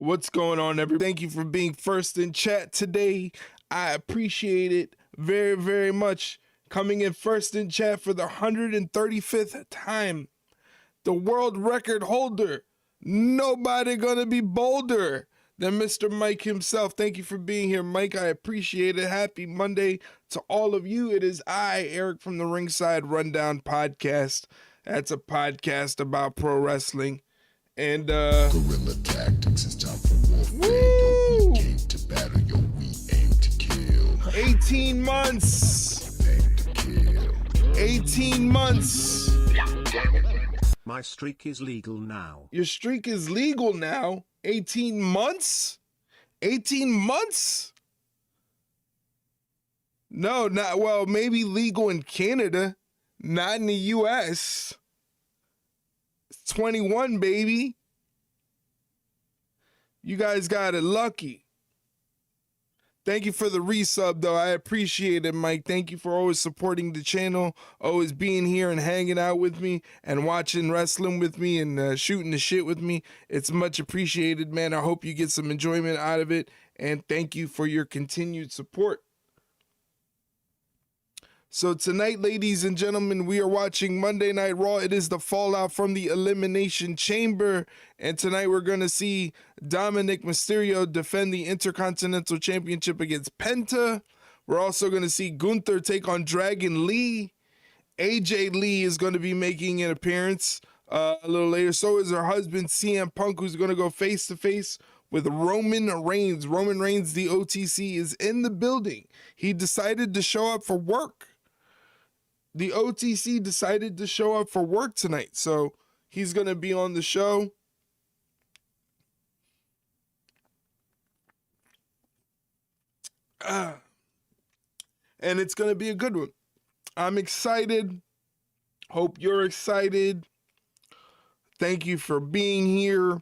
What's going on, everybody? Thank you for being first in chat today. I appreciate it very, very much. Coming in first in chat for the 135th time. The world record holder. Nobody gonna be bolder than Mr. Mike himself. Thank you for being here, Mike. I appreciate it. Happy Monday to all of you. It is I, Eric, from the Ringside Rundown podcast. That's a podcast about pro wrestling. And guerrilla tactics, it's time for warfare. Yo, we came to battle, yo, we aim to kill. 18 months. Aim to kill. 18 months. My streak is legal now. Your streak is legal now. 18 months? 18 months? No, not, well, maybe legal in Canada, not in the US. 21, baby. You guys got it lucky. Thank you for the resub, though. I appreciate it, Mike. Thank you for always supporting the channel, always being here and hanging out with me and watching wrestling with me and shooting the shit with me. It's much appreciated, man. I hope you get some enjoyment out of it, and thank you for your continued support. So tonight, ladies and gentlemen, we are watching Monday Night Raw. It is the fallout from the Elimination Chamber. And tonight we're going to see DOMINIK Mysterio defend the Intercontinental Championship against Penta. We're also going to see Gunther take on Dragon Lee. AJ Lee is going to be making an appearance a little later. So is her husband, CM Punk, who's going to go face-to-face with Roman Reigns. Roman Reigns, the OTC, is in the building. He decided to show up for work. The OTC decided to show up for work tonight, so he's going to be on the show. And it's going to be a good one. I'm excited. Hope you're excited. Thank you for being here.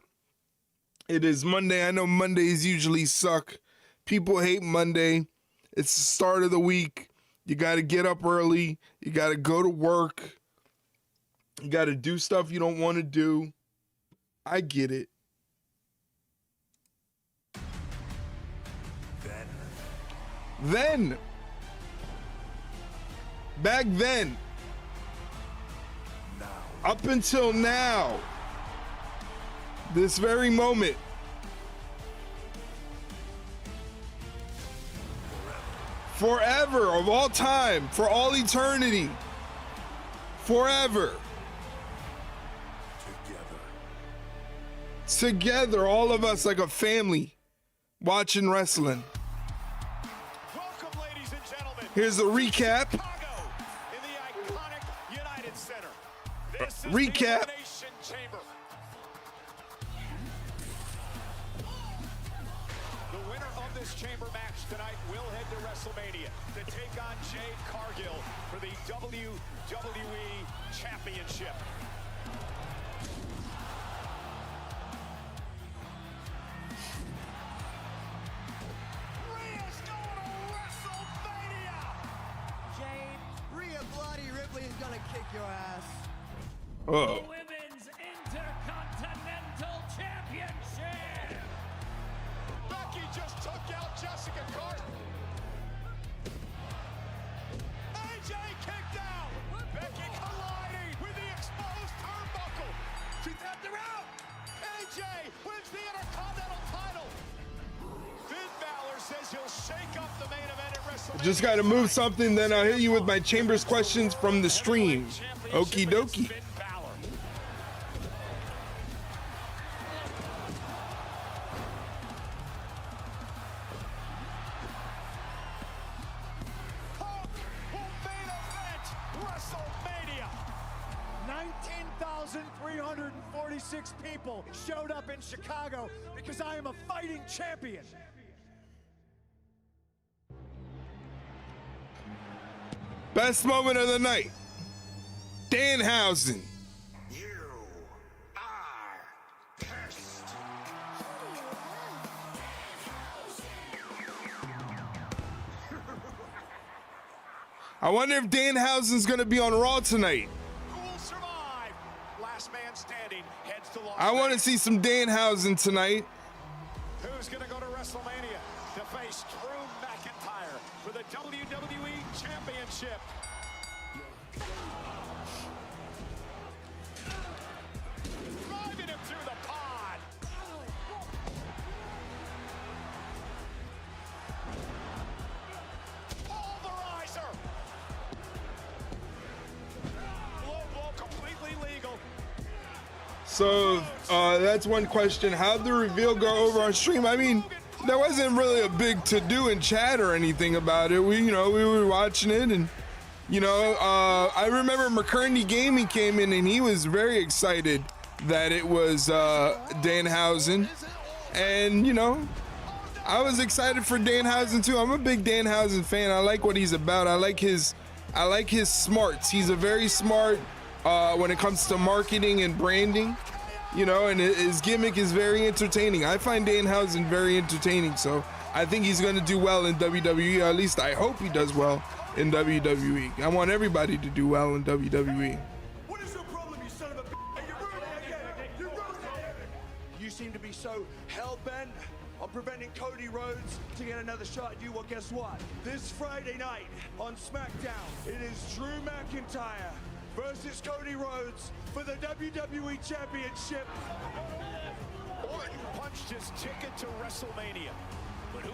It is Monday. I know Mondays usually suck. People hate Monday. It's the start of the week. You got to get up early. You got to go to work. You got to do stuff you don't want to do. I get it. Then. Back then. Up until now. This very moment. Forever, of all time, for all eternity. Forever. Together, all of us like a family, watching wrestling. Welcome, ladies and gentlemen. Here's a recap. Chicago in the iconic United Center. This is Recap. the Elimination Chamber. The winner of this chamber match tonight will head to WrestleMania to take on Jade Cargill for the WWE Championship. Rhea's going to WrestleMania! Jade, Rhea Bloody Ripley is gonna kick your ass. Oh. Women's Intercontinental Championship. Becky just took out Jessica Carter. AJ kicked out. Becky colliding with the exposed turnbuckle. She tapped her out. AJ wins the Intercontinental title. Finn Balor says he'll shake up the main event at WrestleMania. Just got to move something, then I'll hit you with my Chambers questions from the stream. Okie dokie. Finn Balor. Punk will main event WrestleMania. 19,346 people showed up in Chicago because I am a fighting champion. Best moment of the night. Danhausen. You are cursed. I wonder if Danhausen's going to be on Raw tonight. Who will survive? Last man standing heads to Las I want to Vegas. see some Danhausen tonight. Who's going to go to WrestleMania to face Drew McIntyre for the WWE Championship? Driving him through the pod. Pulverizer. Low blow, completely legal. So that's one question. How'd the reveal go over on stream? I mean, there wasn't really a big to-do in chat or anything about it. We were watching it, and I remember McCurney Gaming came in and he was very excited that it was Danhausen, and I was excited for Danhausen too. I'm a big Danhausen fan. I like what he's about. I like his smarts. He's a very smart when it comes to marketing and branding, and his gimmick is very entertaining. I find Danhausen very entertaining, so I think he's going to do well in WWE. At least I hope he does well in WWE. I want everybody to do well in WWE. What is your problem, you son of a b****? You're ruining it. You seem to be so hell-bent on preventing Cody Rhodes to get another shot at you. Well, guess what? This Friday night on SmackDown, it is Drew McIntyre versus Cody Rhodes for the WWE Championship. Orton punched his ticket to WrestleMania.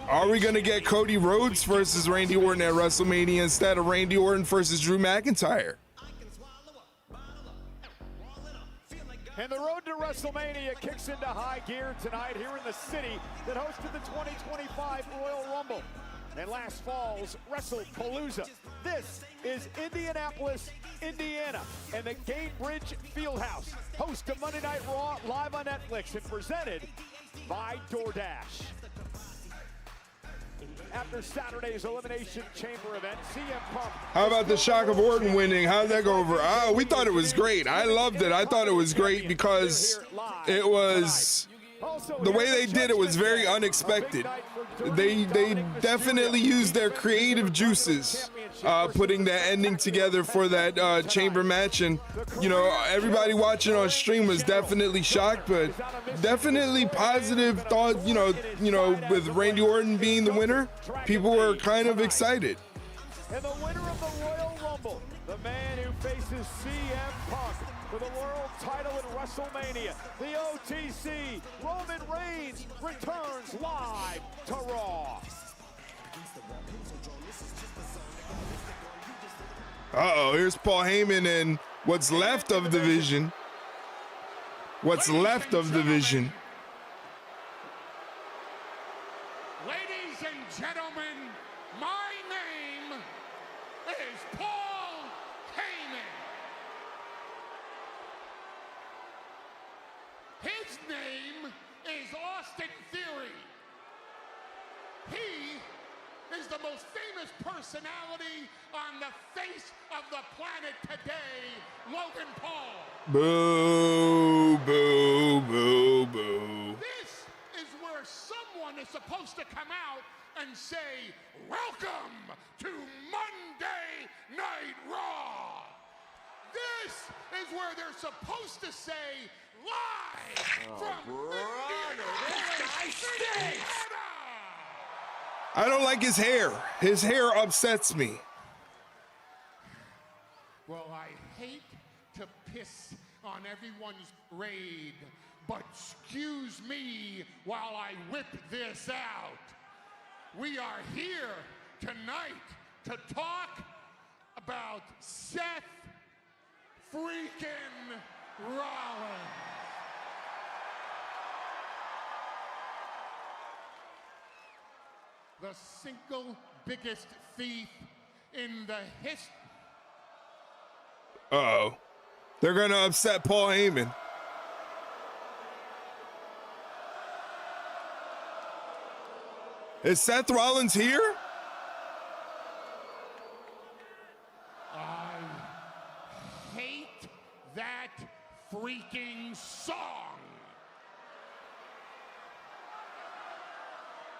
Are we going to get Cody Rhodes versus Randy Orton at WrestleMania instead of Randy Orton versus Drew McIntyre? And the road to WrestleMania kicks into high gear tonight here in the city that hosted the 2025 Royal Rumble and last fall's WrestlePalooza. This is Indianapolis, Indiana, and the Gatebridge Fieldhouse, host of Monday Night Raw live on Netflix and presented by DoorDash. After Saturday's Elimination Chamber event, CM Punk. How about the shock of Orton winning? How'd that go over? Oh, we thought it was great. I loved it. I thought it was great because it was the way they did it was very unexpected. They definitely used their creative juices, putting that ending together for that chamber match, and everybody watching on stream was definitely shocked, but definitely positive thought. With Randy Orton being the winner, people were kind of excited. And the winner of the Royal Rumble, the man who faces CM Punk for the world title at WrestleMania, the OTC, Roman Reigns, returns live to Raw. Uh-oh, here's Paul Heyman and what's left of the Vision. What's left of the Vision. Ladies and gentlemen, my name is Paul Heyman. His name is Austin Theory. He is the most famous personality on the face of the planet today, Logan Paul. Boo, boo, boo, boo. This is where someone is supposed to come out and say, welcome to Monday Night Raw. This is where they're supposed to say, live from Indianapolis, Indiana. I don't like his hair. His hair upsets me. Well, I hate to piss on everyone's parade, but excuse me while I whip this out. We are here tonight to talk about Seth freaking Rollins. The single biggest thief in the history. Uh-oh. They're going to upset Paul Heyman. Is Seth Rollins here? I hate that freaking song.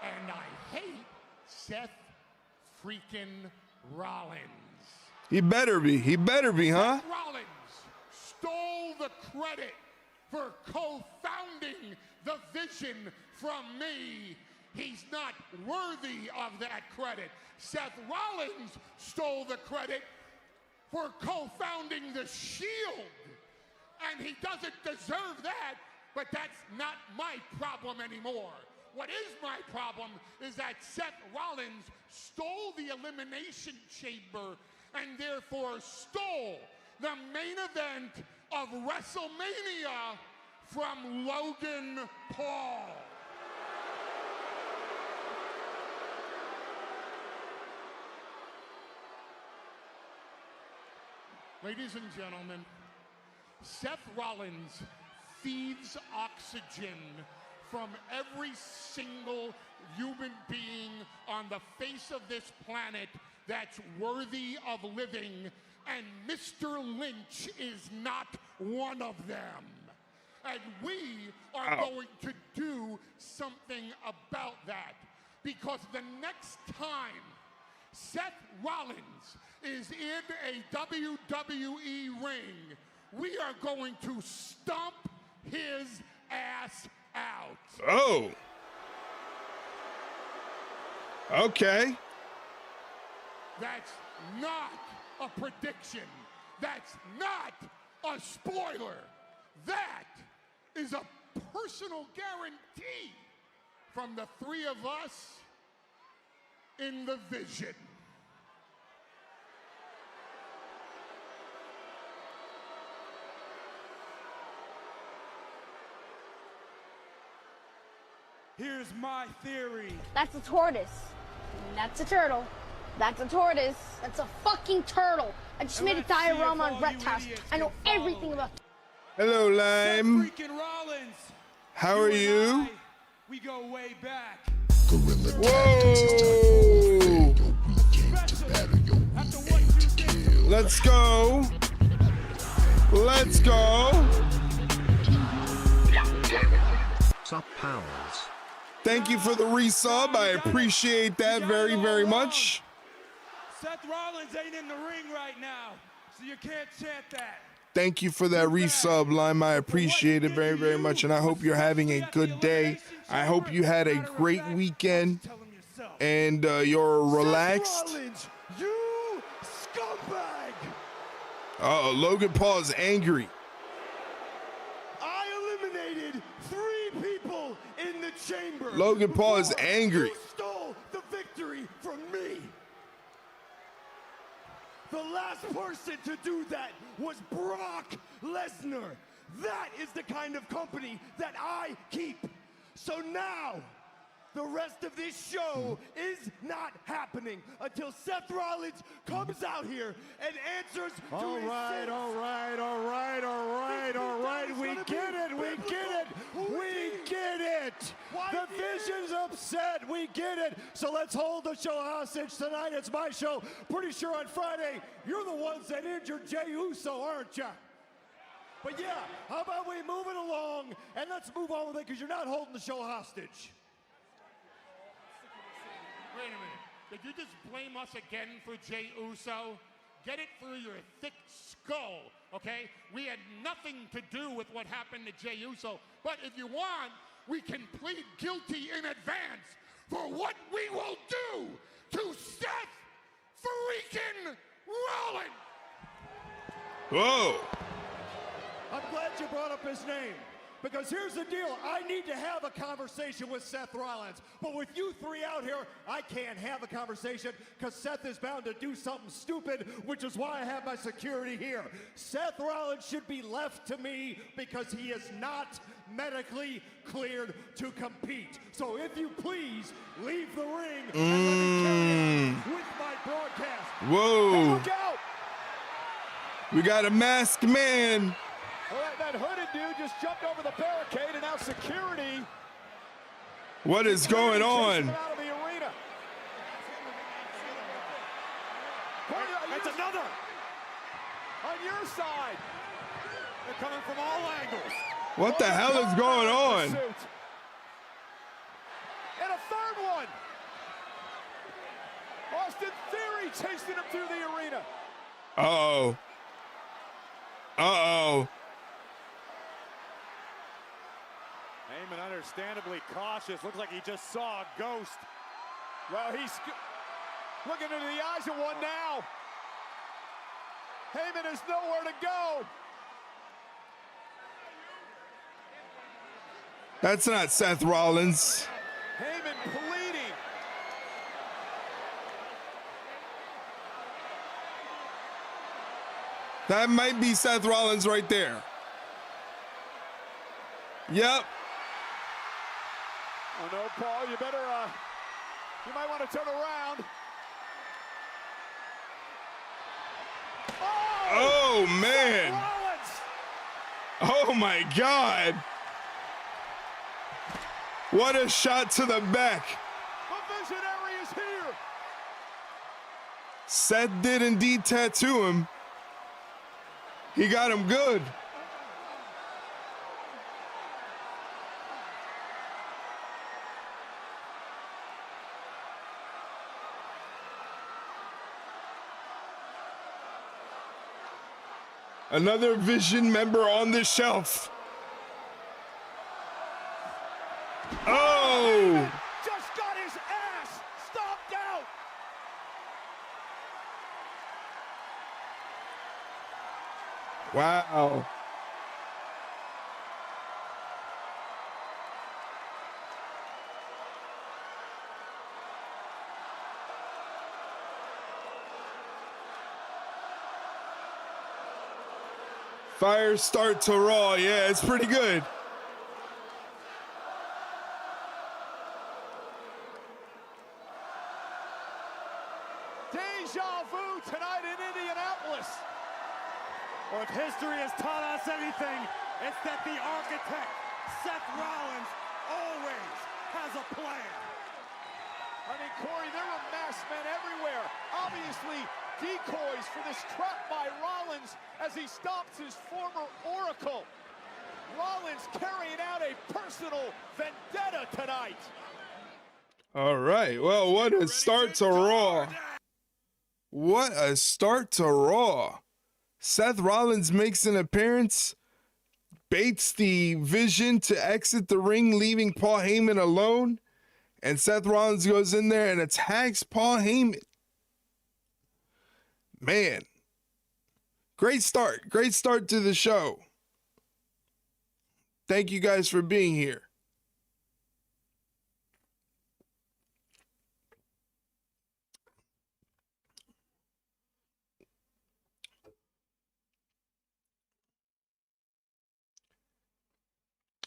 And I hate Seth freaking Rollins. He better be. He better be, huh? Rollins stole the credit for co-founding the vision from me. He's not worthy of that credit. Seth Rollins stole the credit for co-founding the Shield, and he doesn't deserve that, but that's not my problem anymore. What is my problem is that Seth Rollins stole the Elimination Chamber and therefore stole the main event of WrestleMania from Logan Paul. Ladies and gentlemen, Seth Rollins thieves oxygen from every single human being on the face of this planet that's worthy of living, and Mr. Lynch is not one of them. And we are going to do something about that, because the next time Seth Rollins is in a WWE ring, we are going to stomp his ass out. Oh. Okay. That's not a prediction. That's not a spoiler. That is a personal guarantee from the three of us in the vision. Here's my theory. That's a tortoise. That's a turtle. That's a tortoise. That's a fucking turtle. I just made a diorama on reptiles. I know everything about. Hello, Lime. Freaking Rollins. How are you? We go way back. Gorilla Whoa. tactics is time for warfare. Your weak aim to battle, your weak aim to kill. Let's go. Let's go. Sup pals. Thank you for the resub. I appreciate that very, very much. Seth Rollins ain't in the ring right now, so you can't chant that. Thank you for that resub, Lime. I appreciate it very, very much, and I hope you're having a good day. I hope you had a great weekend, and you're relaxed. Seth Rollins, you scumbag! Uh-oh, Logan Paul is angry. I eliminated 3 people in the chamber. Logan Paul is angry. You stole the victory from me. The last person to do that was Brock Lesnar. That is the kind of company that I keep. So now, the rest of this show is not happening until Seth Rollins comes out here and answers to All his right, sins. all right, all right, all right, all right. We get it, we get it, we get it. The vision's upset, we get it. So let's hold the show hostage tonight. It's my show. Pretty sure on Friday, you're the ones that injured Jey Uso, aren't you? But yeah, how about we move it along and let's move on with it, because you're not holding the show hostage. Wait a minute. Did you just blame us again for Jey Uso? Get it through your thick skull, okay? We had nothing to do with what happened to Jey Uso, but if you want, we can plead guilty in advance for what we will do to Seth freaking Rollins. Whoa. I'm glad you brought up his name, because here's the deal. I need to have a conversation with Seth Rollins, but with you 3 out here, I can't have a conversation because Seth is bound to do something stupid, which is why I have my security here. Seth Rollins should be left to me because he is not medically cleared to compete. So if you please, leave the ring and let me carry on with my broadcast. Whoa. Hey, look out! We got a masked man. All right, that hooded dude just jumped over the barricade, and now security. What is going on? Out of the arena. That's another. On your side. They're coming from all angles. What the hell is going on? And a third one. Austin Theory chasing him through the arena. Uh-oh. Uh-oh. Heyman understandably cautious. Looks like he just saw a ghost. Well, he's looking into the eyes of one now. Heyman has nowhere to go. That's not Seth Rollins. Heyman pleading. That might be Seth Rollins right there. Yep. Oh no, Paul, you better, you might want to turn around. Oh, man. Oh, my God. What a shot to the back. The visionary is here. Seth did indeed tattoo him. He got him good. Another Vision member on the shelf. Oh! Just got his ass stomped out. Wow. Fire start to Raw. Yeah, it's pretty good. Deja vu tonight in Indianapolis. Well, if history has taught us anything, it's that the architect, Seth Rollins, always has a plan. I mean, Corey, there were masked men everywhere. Obviously, decoys for this trap by Rollins as he stomps his former Oracle. Rollins carrying out a personal vendetta tonight. All right. Well, what a start to Raw. What a start to Raw. Seth Rollins makes an appearance, baits the Vision to exit the ring, leaving Paul Heyman alone. And Seth Rollins goes in there and attacks Paul Heyman. Man, great start. Great start to the show. Thank you guys for being here.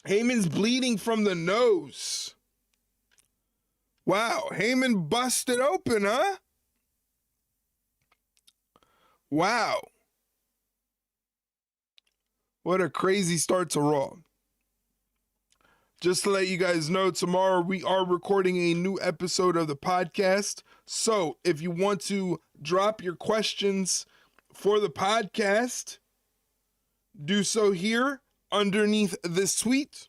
Heyman's bleeding from the nose. Wow, Heyman busted open, huh? Wow. What a crazy start to Raw. Just to let you guys know, tomorrow we are recording a new episode of the podcast. So if you want to drop your questions for the podcast, do so here underneath this tweet.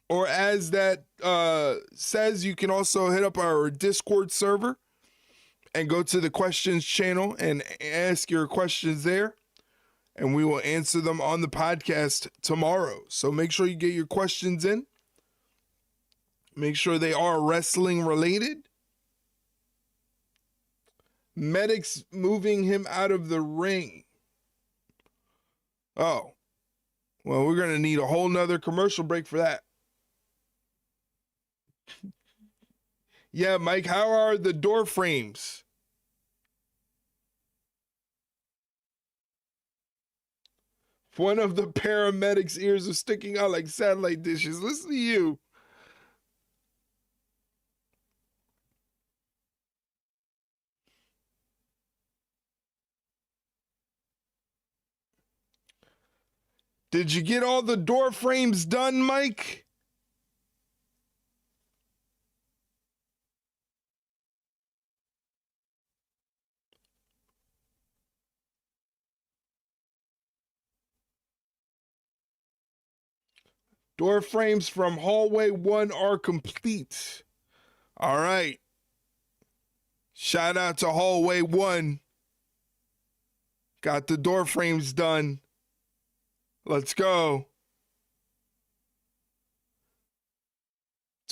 Or as that says, you can also hit up our Discord server and go to the questions channel and ask your questions there. And we will answer them on the podcast tomorrow. So make sure you get your questions in. Make sure they are wrestling related. Medics moving him out of the ring. Oh. Well, we're going to need a whole nother commercial break for that. Yeah, Mike, how are the door frames? One of the paramedics' ears are sticking out like satellite dishes. Listen to you. Did you get all the door frames done, Mike? Door frames from hallway 1 are complete. All right. Shout out to hallway 1. Got the door frames done. Let's go.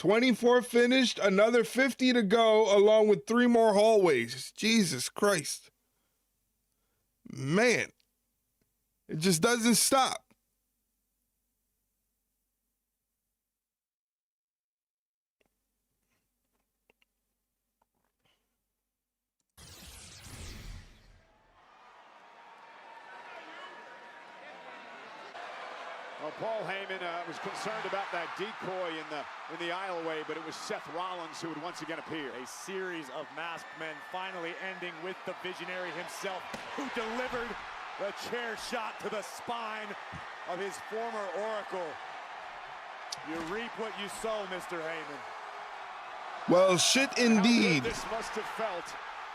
24 finished, another 50 to go, along with 3 more hallways. Jesus Christ. Man, it just doesn't stop. Well, Paul Heyman was concerned about that decoy in the aisleway, but it was Seth Rollins who would once again appear. A series of masked men finally ending with the visionary himself, who delivered the chair shot to the spine of his former oracle. You reap what you sow, Mr. Heyman. Well, shit indeed. How good this must have felt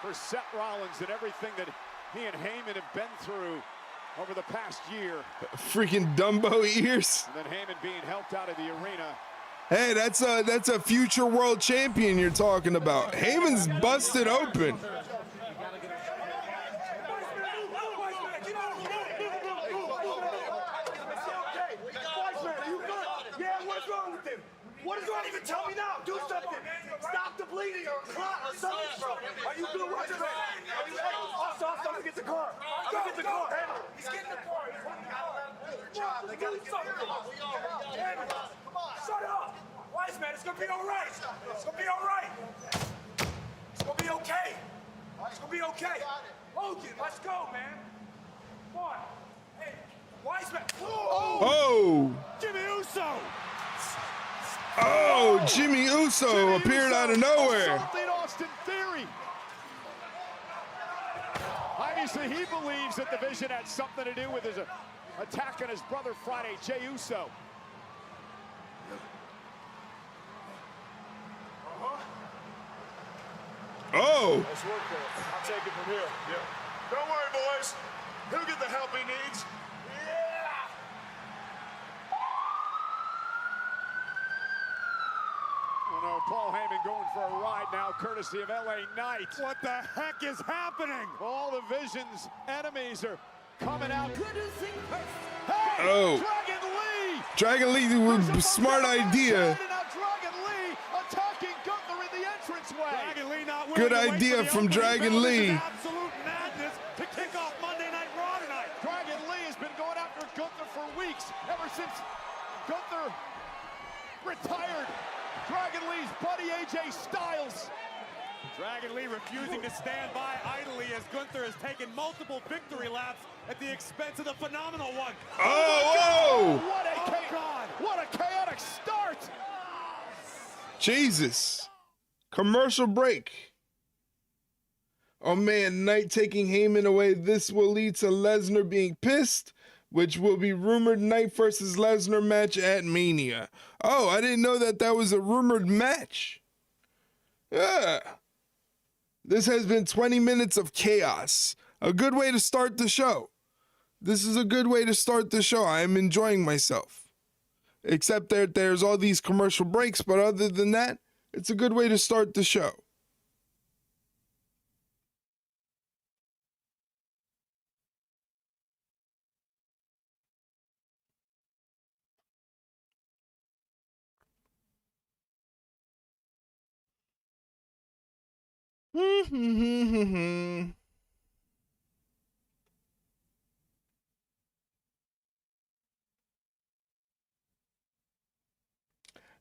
for Seth Rollins and everything that he and Heyman have been through over the past year. Freaking Dumbo ears. And then Heyman being helped out of the arena. Hey, that's a future world champion you're talking about. Heyman's busted open. What is wrong? Even tell me now. Do something. Stop the bleeding or clot or something. Are you good? What's your name? Are you Officer, get the car. Go get the car. He's getting the car. He's running out. They gotta do something. Come on. Shut up. Wise man, it's gonna be all right. It's gonna be all right. It's gonna be okay. It's gonna be okay. Hogan, let's go, man. Come on. Hey, Wise man. Oh. Jimmy Uso. Oh, Jimmy Uso appeared out of nowhere. Austin Theory. Obviously, he believes that the Vision had something to do with his attack on his brother Friday, Jey Uso. Oh. Let's work there. I'll take it from here. Yeah. Don't worry, boys. He'll get the help he needs. Yeah. Oh no, Paul Heyman going for a ride now, courtesy of LA Knight. What the heck is happening? All the Vision's enemies are coming out. Hey, Oh. Dragon Lee! Dragon Lee was a smart idea. Dragon Lee attacking Gunther in the entranceway. Dragon Lee not Good willing to wait idea for the from opening Dragon bell. This Lee. is absolute madness to kick off Monday Night Raw tonight. Dragon Lee has been going after Gunther for weeks, ever since Gunther retired. Dragon Lee's buddy AJ Styles. Dragon Lee refusing to stand by idly as Gunther has taken multiple victory laps at the expense of the phenomenal one. Oh, What a chaotic start! Jesus. Commercial break. Oh man, Knight taking Heyman away. This will lead to Lesnar being pissed, which will be rumored Knight versus Lesnar match at Mania. Oh, I didn't know that was a rumored match. Yeah. This has been 20 minutes of chaos. A good way to start the show. This is a good way to start the show. I am enjoying myself. Except that there's all these commercial breaks, but other than that, it's a good way to start the show.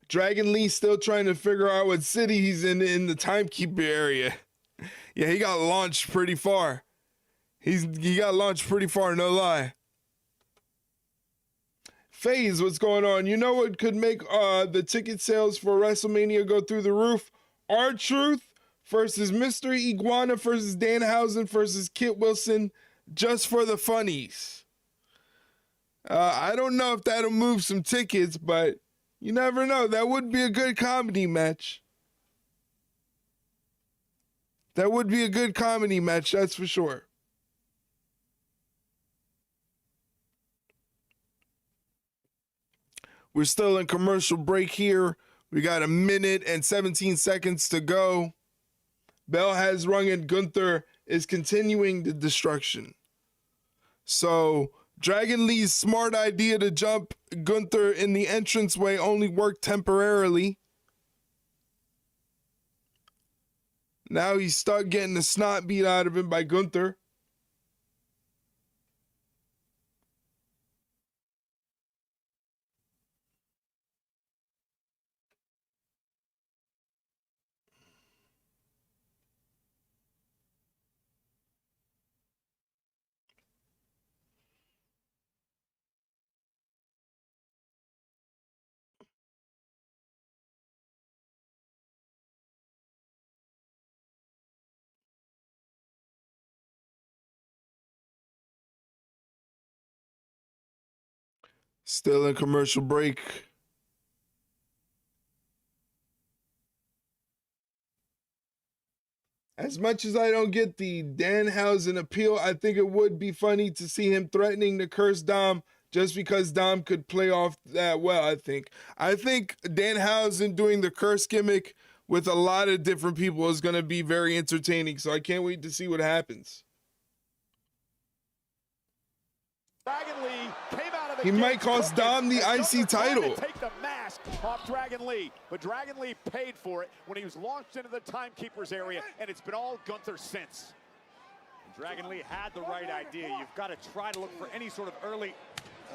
Dragon Lee still trying to figure out what city he's in the timekeeper area. Yeah, he got launched pretty far. He got launched pretty far, no lie. FaZe, what's going on? You know what could make the ticket sales for WrestleMania go through the roof? R-Truth versus Mr. Iguana versus Danhausen versus Kit Wilson, just for the funnies. I don't know if that'll move some tickets, but you never know. That would be a good comedy match. That would be a good comedy match, that's for sure. We're still in commercial break here. We got 1 minute and 17 seconds to go. Bell has rung and Gunther is continuing the destruction. So Dragon Lee's smart idea to jump Gunther in the entranceway only worked temporarily. Now he's stuck getting the snot beat out of him by Gunther. Still in commercial break. As much as I don't get the Danhausen appeal, I think it would be funny to see him threatening to curse Dom just because Dom could play off that well, I think. I think Danhausen doing the curse gimmick with a lot of different people is going to be very entertaining, so I can't wait to see what happens. Dragon Lee came out of the He might cost Dom the IC title. Take the mask off Dragon Lee, but Dragon Lee paid for it when he was launched into the timekeeper's area, and it's been all Gunther since. Dragon Lee had the right idea. You've got to try to look for any sort of early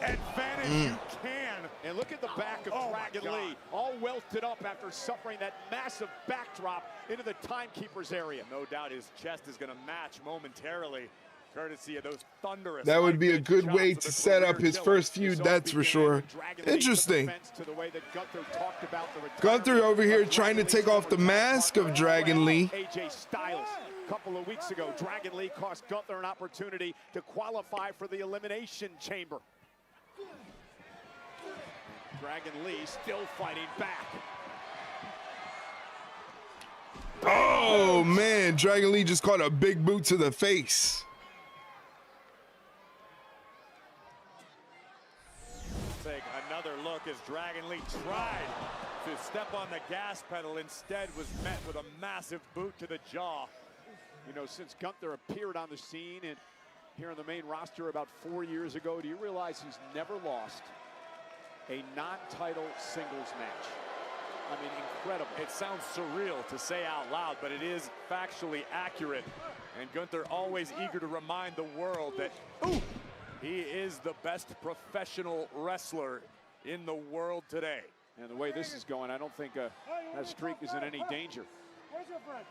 advantage you can. And look at the back of Dragon Lee, all welted up after suffering that massive backdrop into the timekeeper's area. No doubt his chest is going to match momentarily, courtesy of those thunderous. That would be a good way to set up his first feud, that's for sure. Interesting. Gunther over here trying to take off the mask of Dragon Lee. AJ Styles. A couple of weeks ago, Dragon Lee cost Gunther an opportunity to qualify for the Elimination Chamber. Dragon Lee still fighting back. Oh man, Dragon Lee just caught a big boot to the face. Take another look as Dragon Lee tried to step on the gas pedal, instead was met with a massive boot to the jaw. You know, since Gunther appeared on the scene and here on the main roster about 4 years ago, do you realize he's never lost a non-title singles match? I mean, incredible. It sounds surreal to say out loud, but it is factually accurate. And Gunther always eager to remind the world that he is the best professional wrestler in the world today. And the way this is going, I don't think that streak is in any danger. Where's your friend?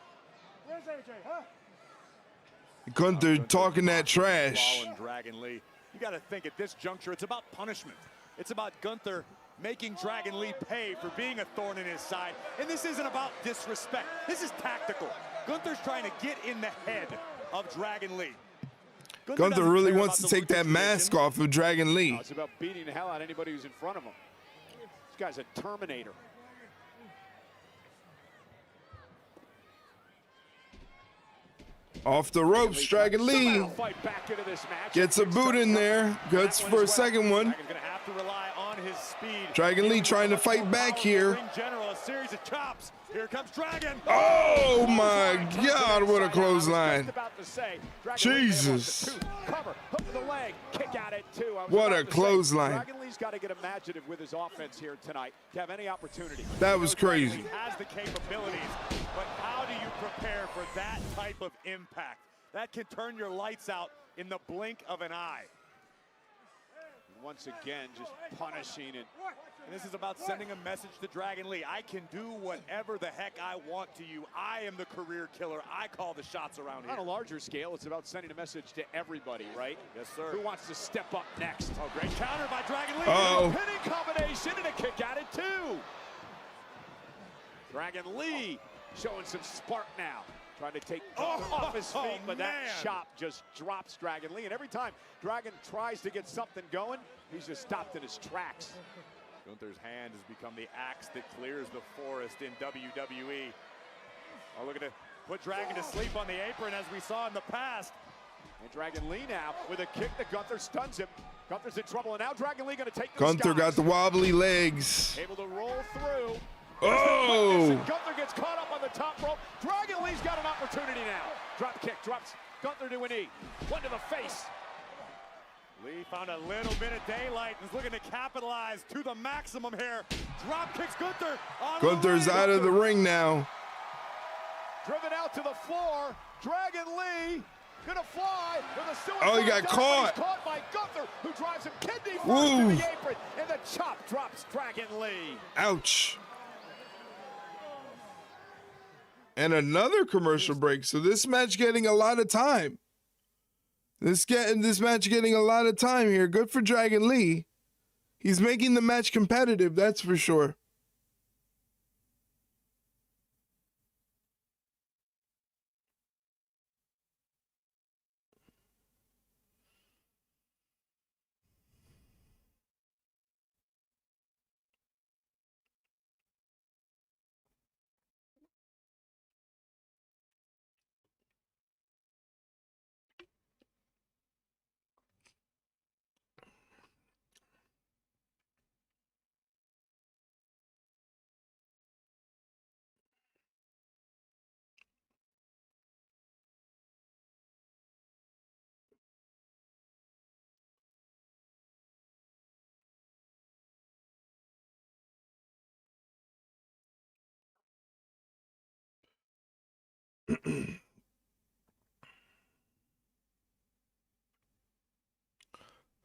Where's AJ, huh? Gunther talking that trash. Dragon Lee. You got to think at this juncture, it's about punishment. It's about Gunther making Dragon Lee pay for being a thorn in his side. And this isn't about disrespect. This is tactical. Gunther's trying to get in the head of Dragon Lee. Gunther really wants to take that mask off of Dragon Lee. It's about beating the hell out of anybody who's in front of him. This guy's a Terminator. Off the ropes, Dragon Lee gets a boot in there. Guts for a second one. Dragon Lee trying to fight back here. Here comes Dragon. Oh my God, what a clothesline. Jesus. What a clothesline. Dragon Lee's got to get imaginative with his offense here tonight to have any opportunity. That was crazy. He has the capabilities, but how do you prepare for that type of impact? That can turn your lights out in the blink of an eye. Once again, just punishing it. And this is about sending a message to Dragon Lee. I can do whatever the heck I want to you. I am the career killer. I call the shots around here. On a larger scale, it's about sending a message to everybody, right? Yes, sir. Who wants to step up next? Oh, great counter by Dragon Lee. A pinning combination and a kick out at 2. Dragon Lee showing some spark now. Trying to take off his feet, but that chop just drops Dragon Lee. And every time Dragon tries to get something going, he's just stopped in his tracks. Gunther's hand has become the axe that clears the forest in WWE. Oh, look at it. Put Dragon to sleep on the apron as we saw in the past. And Dragon Lee now with a kick that Gunther stuns him. Gunther's in trouble, and now Dragon Lee going to take the Gunther got the wobbly legs. Able to roll through. Oh! Gunther gets caught up on the top rope. Dragon Lee's got an opportunity now. Drop kick, drops Gunther to a knee. One to the face. Lee found a little bit of daylight and is looking to capitalize to the maximum here. Drop kicks Gunther. Gunther's out of the ring now. driven out to the floor. Dragon Lee gonna fly with a suicide. Oh, he got dive. caught. He's caught by Gunther, who drives him kidney first Woo. to the apron, and the chop drops Dragon Lee. Ouch. And another commercial break. So this match getting a lot of time. This match getting a lot of time here. Good for Dragon Lee. He's making the match competitive, that's for sure.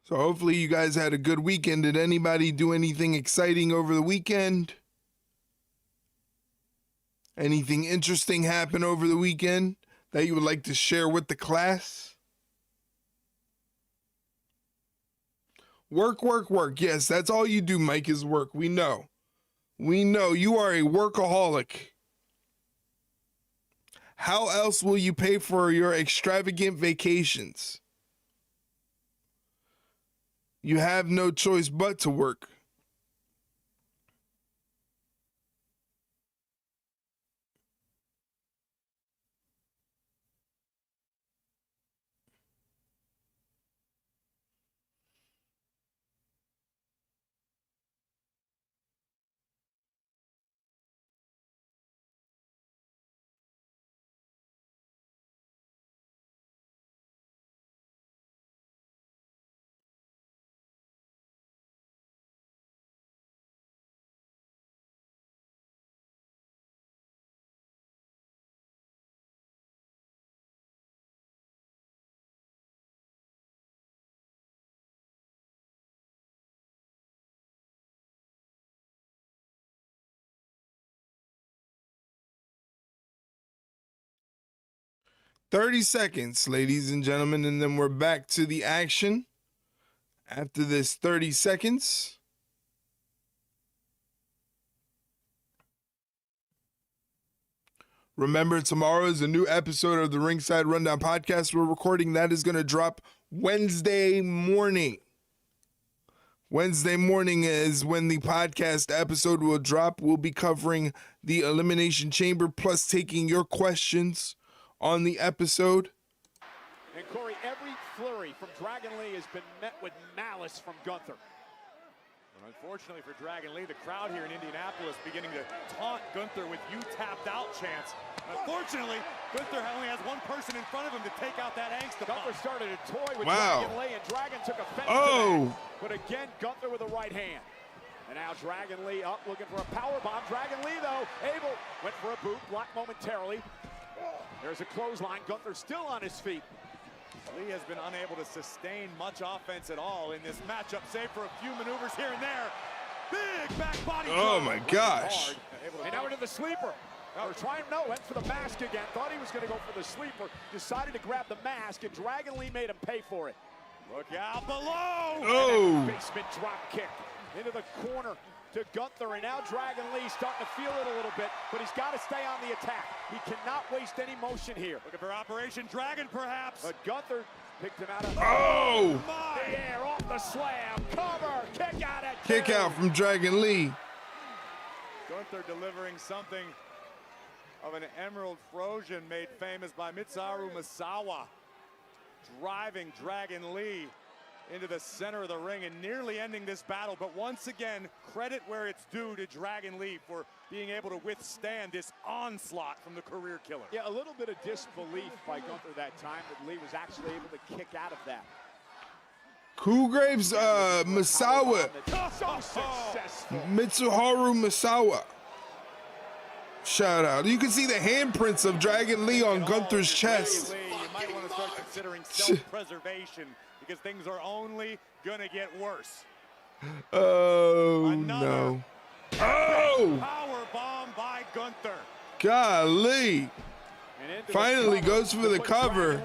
So hopefully you guys had a good weekend. Did anybody do anything exciting over the weekend? Anything interesting happen over the weekend that you would like to share with the class? Work, work, work. Yes, that's all you do, Mike, is work. We know. We know you are a workaholic. How else will you pay for your extravagant vacations? You have no choice but to work. "30 seconds, ladies and gentlemen, and then we're back to the action after this 30 seconds. Remember, tomorrow is a new episode of the Ringside Rundown podcast. We're recording. That is going to drop Wednesday morning. Wednesday morning is when the podcast episode will drop. We'll be covering the Elimination Chamber, plus taking your questions on the episode. And Corey, every flurry from Dragon Lee has been met with malice from Gunther. And unfortunately for Dragon Lee, the crowd here in Indianapolis beginning to taunt Gunther with "you tapped out" chants. Unfortunately, Gunther only has one person in front of him to take out that angst. Gunther started a toy with Wow. Dragon Lee, and Dragon took offense Oh. to that. But again, Gunther with the right hand. And now Dragon Lee up, looking for a power bomb. Dragon Lee, though, went for a boot, blocked momentarily. There's a clothesline. Gunther still on his feet. Lee has been unable to sustain much offense at all in this matchup, save for a few maneuvers here and there. Big back body. Oh drop. my gosh. Hard. And now into the sleeper. Went for the mask again. Thought he was going to go for the sleeper. Decided to grab the mask, and Dragon Lee made him pay for it. Look out below. Oh. Basement drop kick into the corner to Gunther, and now Dragon Lee starting to feel it a little bit, but he's got to stay on the attack. He cannot waste any motion here. Looking for Operation Dragon, perhaps. But Gunther picked him out of Oh. the air, off the slam, cover, kick out at Kick out from Dragon Lee. Gunther delivering something of an Emerald Frozen made famous by Mitsuharu Misawa, driving Dragon Lee into the center of the ring and nearly ending this battle. But once again, credit where it's due to Dragon Lee for being able to withstand this onslaught from the career killer. Yeah, a little bit of disbelief by Gunther that time, that Lee was actually able to kick out of that. Kugraves, Misawa. So successful. Mitsuharu Misawa. Shout out. You can see the handprints of Dragon Lee on Gunther's chest. Lee, you might want to start considering self-preservation because things are only gonna get worse. Oh, Another no. Oh! Power bomb by Gunther. Golly. Finally goes for the cover.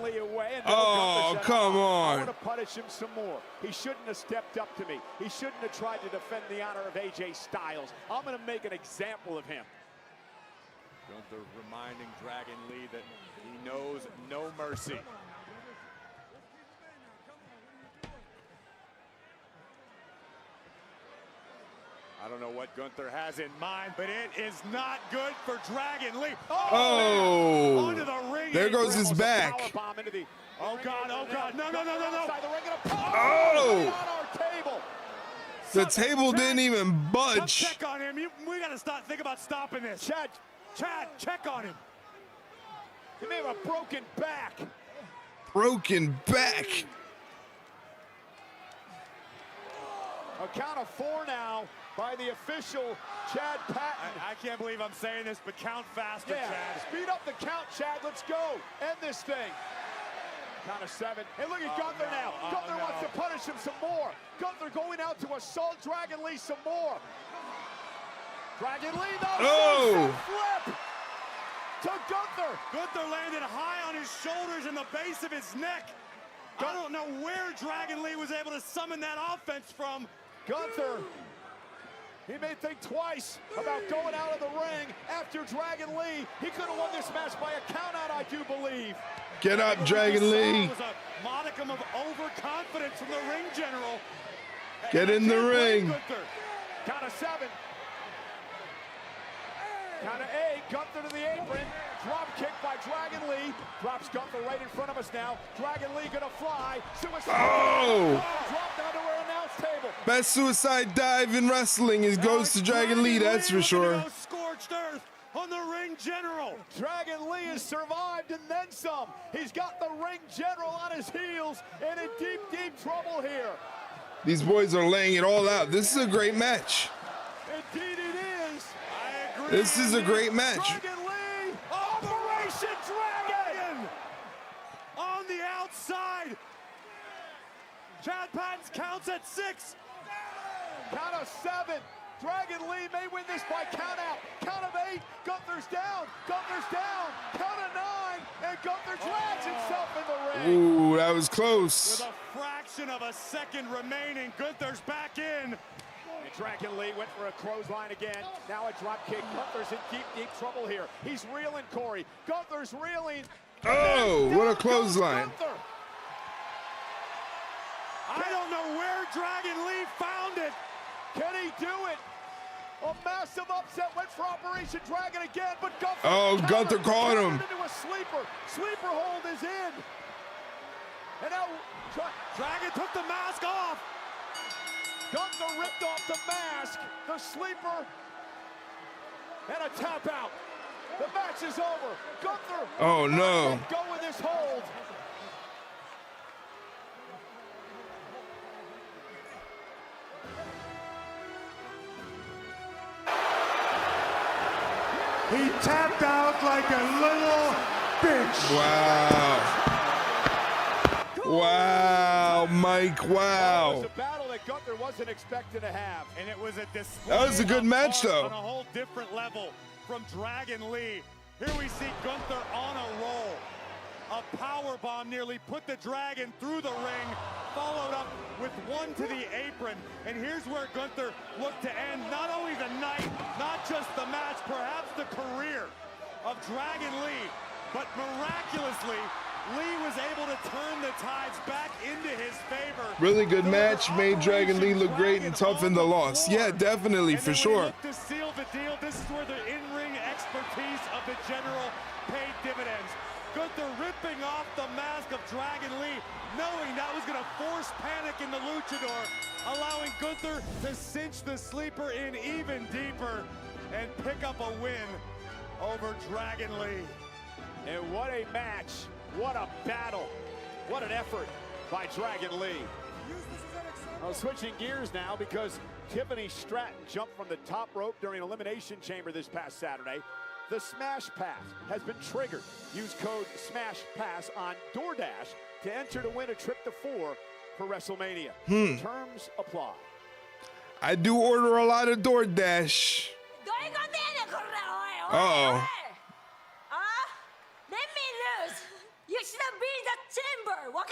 Oh, come on. I want to punish him some more. He shouldn't have stepped up to me. He shouldn't have tried to defend the honor of AJ Styles. I'm going to make an example of him. Gunther reminding Dragon Lee that he knows no mercy. I don't know what Gunther has in mind, but it is not good for Dragon Lee. Oh! Onto the ring. There goes his back. Oh, God, oh, God. No, no, no, no, no. Oh! The table didn't even budge. Check on him. We got to think about stopping this. Chad, check on him. He may have a broken back. Broken back. A count of 4 now by the official, Chad Patton. I can't believe I'm saying this, but count faster, Chad. Speed up the count, Chad. Let's go. End this thing. Count of 7. Hey, look at Gunther now. Gunther wants to punish him some more. Gunther going out to assault Dragon Lee some more. Dragon Lee, though, flip to Gunther. Gunther landed high on his shoulders and the base of his neck. I don't know where Dragon Lee was able to summon that offense from. Gunther, he may think twice about going out of the ring after Dragon Lee. He could have won this match by a countout, I do believe. Get up, Dragon Lee. Was a modicum of overconfidence from the ring general. Get in the ring. Gunther. Count of 7. Count of 8. Gunther to the apron. Drop kick by Dragon Lee. Drops Gunther right in front of us now. Dragon Lee gonna fly. Suicide. Oh! Drop down to our announce table. Best suicide dive in wrestling goes to Dragon Lee, that's for sure. Scorched earth on the ring general. Dragon Lee has survived and then some. He's got the ring general on his heels and in deep, deep trouble here. These boys are laying it all out. This is a great match. Indeed it is. I agree. This is a great match. Dragon Lee, Operation Dragon. On the outside. Chad Patton counts at 6. Count of 7. Dragon Lee may win this by count out. Count of 8. Gunther's down. Gunther's down. Count of 9. And Gunther drags himself in the ring. Ooh, that was close. With a fraction of a second remaining, Gunther's back in. And Dragon Lee went for a clothesline again. Now a drop kick. Gunther's in deep, deep trouble here. He's reeling, Corey. Gunther's reeling. Oh, what a clothesline. I don't know where Dragon Lee found it. Can he do it? A massive upset went for Operation Dragon again, but Gunther. Oh, Gunther caught him. Into a sleeper. Sleeper hold is in. And now Dragon took the mask off. Gunther ripped off the mask, the sleeper, and a tap out. The match is over. Gunther. Oh no. Go with this hold. He tapped out like a little bitch. Wow. Wow, Mike, wow. It was a battle that Gunther wasn't expecting to have. And it was a display. That was a good match, though. On a whole different level from Dragon Lee. Here we see Gunther on a roll. A power bomb nearly put the Dragon through the ring, followed up with one to the apron. And here's where Gunther looked to end not only the night, not just the match, perhaps the career of Dragon Lee, but miraculously, Lee was able to turn the tides back into his favor. Really good match, made Dragon Lee look great and tough in the loss. Yeah, definitely, for sure. To seal the deal, this is where the in-ring expertise of the general paid dividends. Gunther ripping off the mask of Dragon Lee, knowing that was going to force panic in the luchador, allowing Gunther to cinch the sleeper in even deeper and pick up a win over Dragon Lee. And what a match. What a battle. What an effort by Dragon Lee. Well, switching gears now because Tiffany Stratton jumped from the top rope during Elimination Chamber this past Saturday. The Smash Pass has been triggered. Use code SMASHPASS on DoorDash to enter to win a trip to 4 for WrestleMania. Terms apply. I do order a lot of DoorDash. Uh-oh. Let me lose. You should be the chamber. But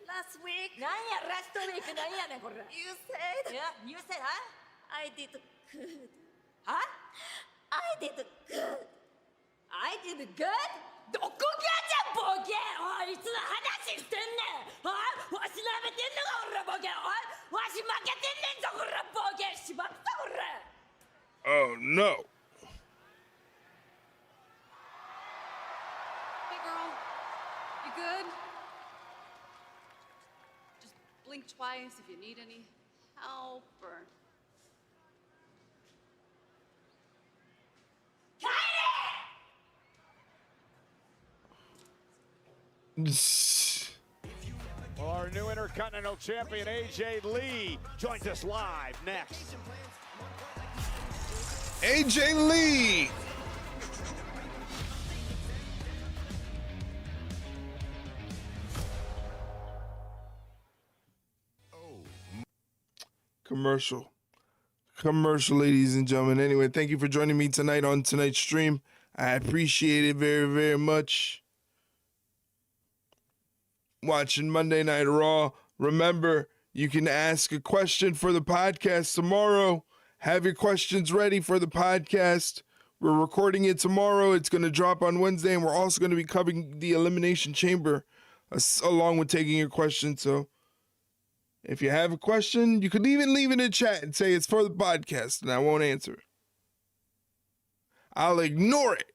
last week. Last week. You said. Yeah, you said, huh? I did good. Huh? I did good. I did good? どこがじゃボケおいいつの話してんねんおいわしなめてんのか俺ボケおいわし負けてんねんぞこれボケしまったこれ Oh no. Hey girl, you good? Just blink twice if you need any help or... Well, our new Intercontinental Champion, AJ Lee, joins us live next. AJ Lee. Commercial, ladies and gentlemen. Anyway, thank you for joining me tonight on tonight's stream. I appreciate it very, very much. Watching Monday Night Raw. Remember, you can ask a question for the podcast tomorrow. Have your questions ready for the podcast. We're recording it tomorrow. It's going to drop on Wednesday, and we're also going to be covering the Elimination Chamber along with taking your questions. So if you have a question, you could even leave it in chat and say it's for the podcast, and I won't answer it. I'll ignore it.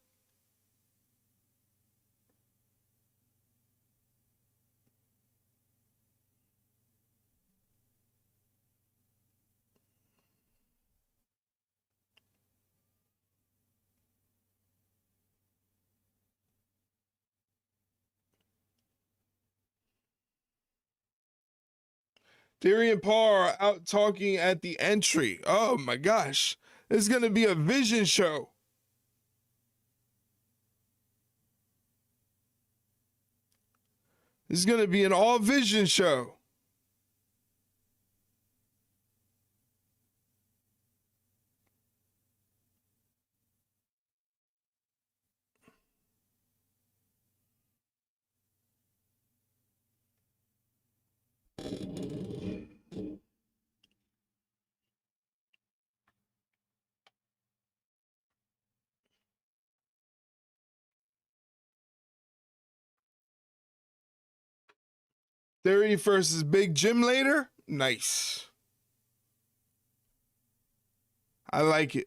Theory and Paul are out talking at the entry. Oh my gosh. This is going to be a vision show. This is going to be an all vision show. Theory versus Big Jim later? Nice. I like it.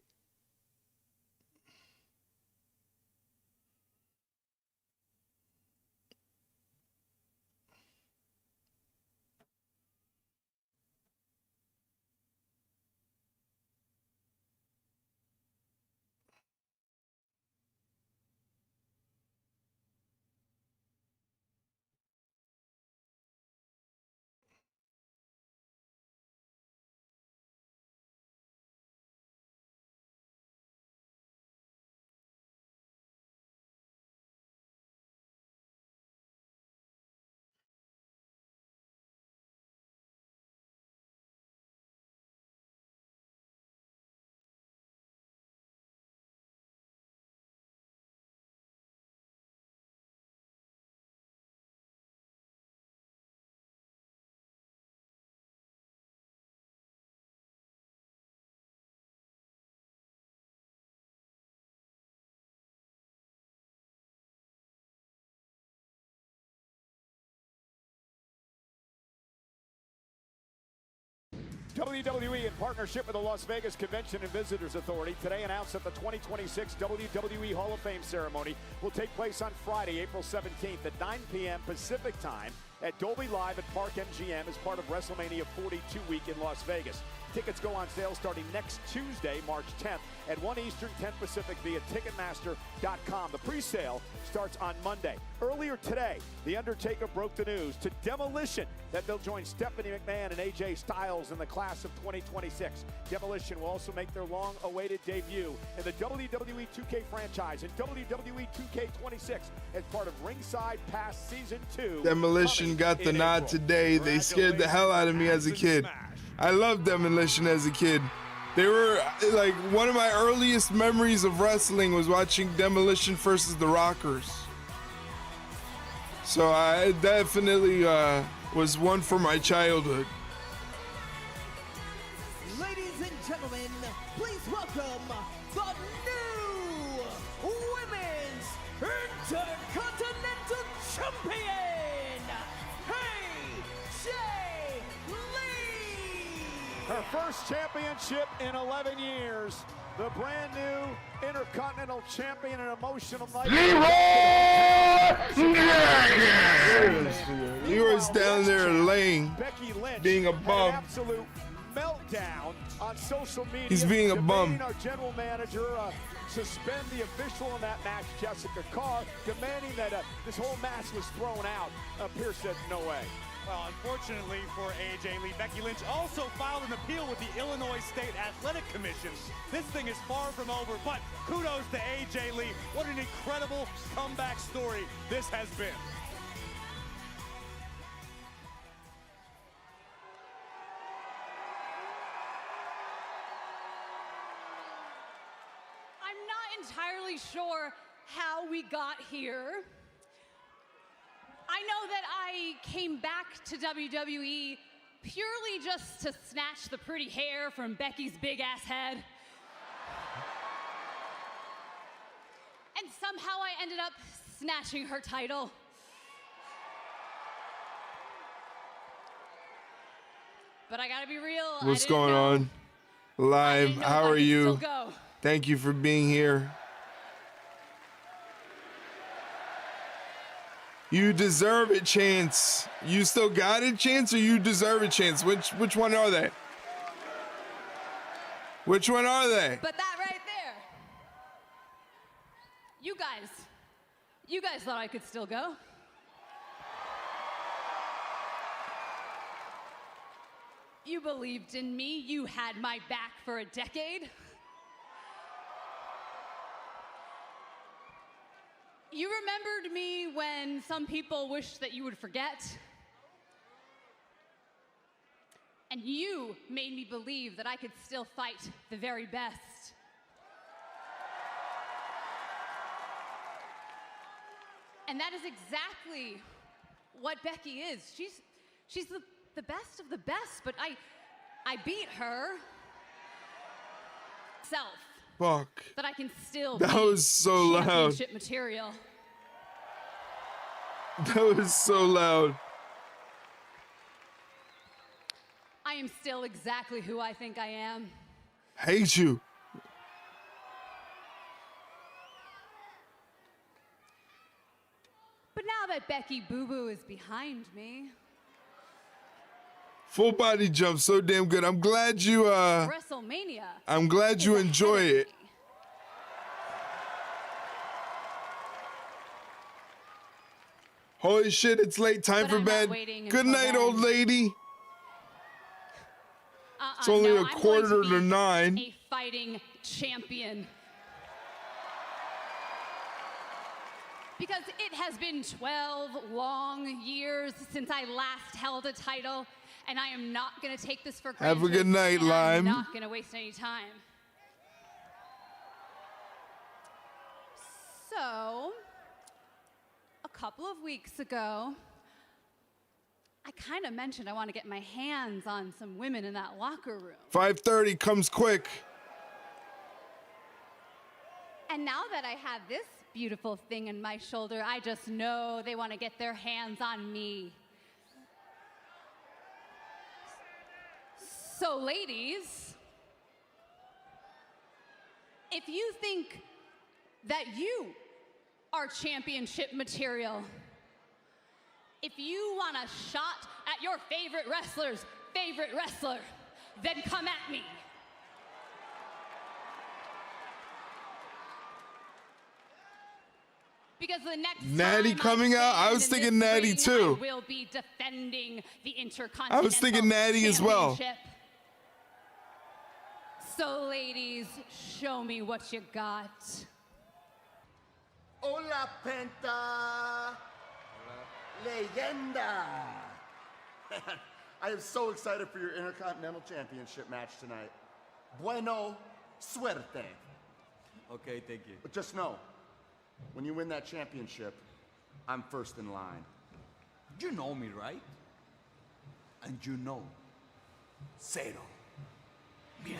WWE, in partnership with the Las Vegas Convention and Visitors Authority, today announced that the 2026 WWE Hall of Fame ceremony will take place on Friday, April 17th at 9 p.m. Pacific time at Dolby Live at Park MGM as part of WrestleMania 42 week in Las Vegas. Tickets go on sale starting next Tuesday, March 10th at 1 Eastern, 10 Pacific via Ticketmaster.com. The pre-sale starts on Monday. Earlier today, The Undertaker broke the news to Demolition that they'll join Stephanie McMahon and AJ Styles in the class of 2026. Demolition will also make their long-awaited debut in the WWE 2K franchise in WWE 2K26 as part of Ringside Pass Season 2. Demolition got the nod today. They scared the hell out of me as a kid. I loved Demolition as a kid. They were like one of my earliest memories of wrestling was watching Demolition versus the Rockers. So I definitely was one for my childhood. Ladies and gentlemen, please welcome the new Women's Intercontinental Champion, AJ Lee! Her first championship in 11 years. The brand new Intercontinental Champion, an emotional night. Leroy's down there laying, being a bum. Absolute meltdown on social media. He's being a bum. Our general manager suspend the official in that match, Jessica Carr, demanding that this whole match was thrown out. Pierce said no way. Well, unfortunately for AJ Lee, Becky Lynch also filed an appeal with the Illinois State Athletic Commission. This thing is far from over, but kudos to AJ Lee. What an incredible comeback story this has been. I'm not entirely sure how we got here. I know that I came back to WWE purely just to snatch the pretty hair from Becky's big ass head. And somehow I ended up snatching her title. But I gotta be real. What's going on? Live. How are you? Thank you for being here. You deserve it, Chance. You still got it, Chance, or you deserve it, Chance? Which one are they? Which one are they? But that right there. You guys thought I could still go. You believed in me. You had my back for a decade. You remembered me when some people wished that you would forget. And you made me believe that I could still fight the very best. And that is exactly what Becky is. She's the best of the best, but I beat her. Self. Fuck. That I can still That was so loud. Championship material. That was so loud. I am still exactly who I think I am. Hate you. But now that Becky Boo Boo is behind me. Full body jump, so damn good. I'm glad you WrestleMania. I'm glad you enjoy it. Holy shit, it's late. Time for bed. Good night, old lady. It's only a quarter to 9. A fighting champion. Because it has been 12 long years since I last held a title, and I am not going to take this for granted. Have a good night, Lime. I'm not going to waste any time. So, a couple of weeks ago, I kind of mentioned I want to get my hands on some women in that locker room. 5:30 comes quick. And now that I have this beautiful thing in my shoulder, I just know they want to get their hands on me. So, ladies, if you think that you are championship material, if you want a shot at your favorite wrestler's favorite wrestler, then come at me. Because the next Natty time coming out? I was stand in thinking this Natty ring, too. I will be defending the Intercontinental I was thinking Natty as well. Championship. So ladies, show me what you got. Hola, Penta. Leyenda. I am so excited for your Intercontinental Championship match tonight. Bueno suerte. Okay, thank you. But just know, when you win that championship, I'm first in line. You know me, right? And you know, cero. Mierda.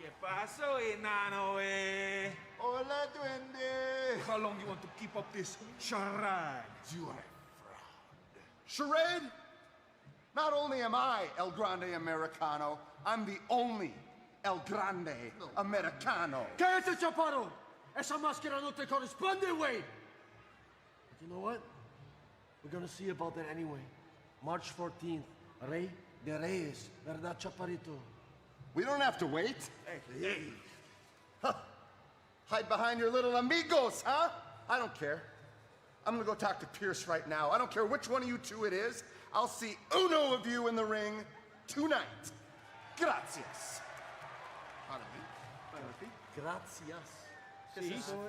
¿Qué pasó, enano, eh? Hola, duende. How long you want to keep up this charade? You are proud. Charade? Not only am I El Grande Americano, I'm the only El Grande Americano. Cállate, chaparro. Esa máscara no te corresponde, güey. But you know what? We're gonna see about that anyway. March 14th, Rey de Reyes, ¿verdad, chaparrito? We don't have to wait. Hey. Huh. Hide behind your little amigos, huh? I don't care. I'm gonna go talk to Pierce right now. I don't care which one of you two it is. I'll see uno of you in the ring tonight. Gracias. Gracias.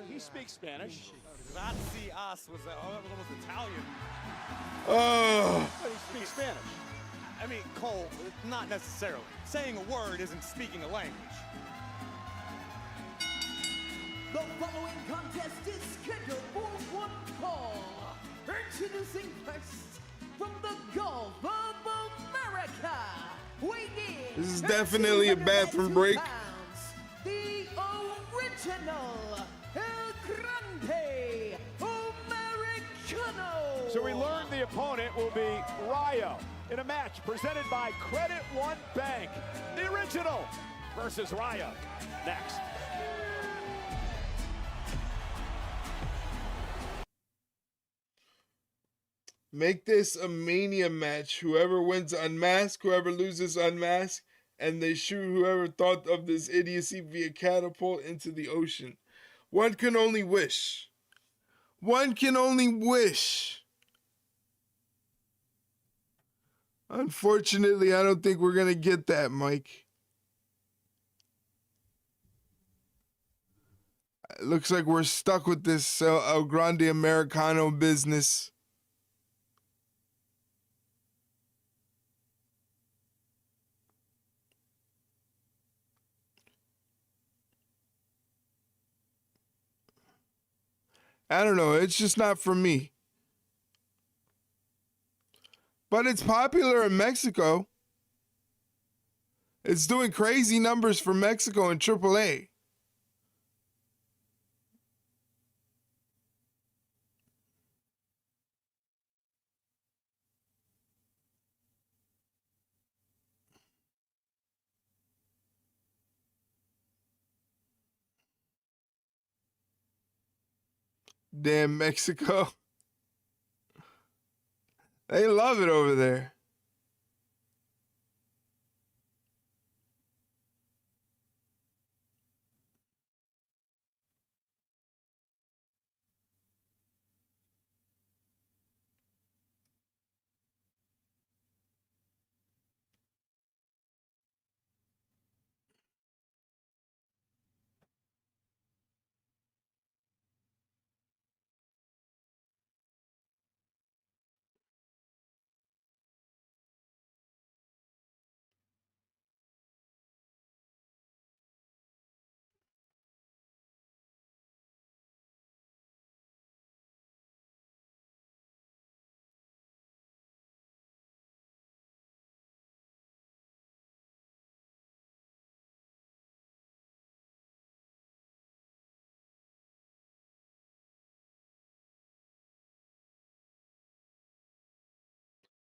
He speaks Spanish. Gracias was almost Italian. Oh. But he speaks Spanish. I mean, Cole, not necessarily. Saying a word isn't speaking a language. The following contest is scheduled for one fall. Introducing first from the Gulf of America, weighing in. This is definitely a bathroom break. Pounds, the original El Grande Americano. So we learned the opponent will be Rayo in a match presented by Credit One Bank. The original versus Rayo. Next. Make this a Mania match. Whoever wins unmasked, whoever loses unmasked, and they shoot whoever thought of this idiocy via catapult into the ocean. One can only wish. One can only wish. Unfortunately, I don't think we're going to get that, Mike. It looks like we're stuck with this El Grande Americano business. I don't know. It's just not for me. But it's popular in Mexico. It's doing crazy numbers for Mexico in AAA. Damn Mexico. They love it over there.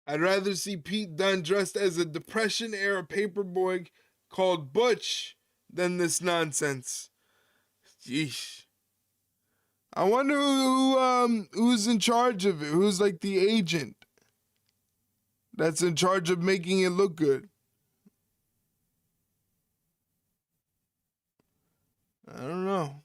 I'd rather see Pete Dunne dressed as a Depression-era paperboy called Butch than this nonsense. Yeesh. I wonder who's in charge of it. Who's like the agent? that's in charge of making it look good. I don't know.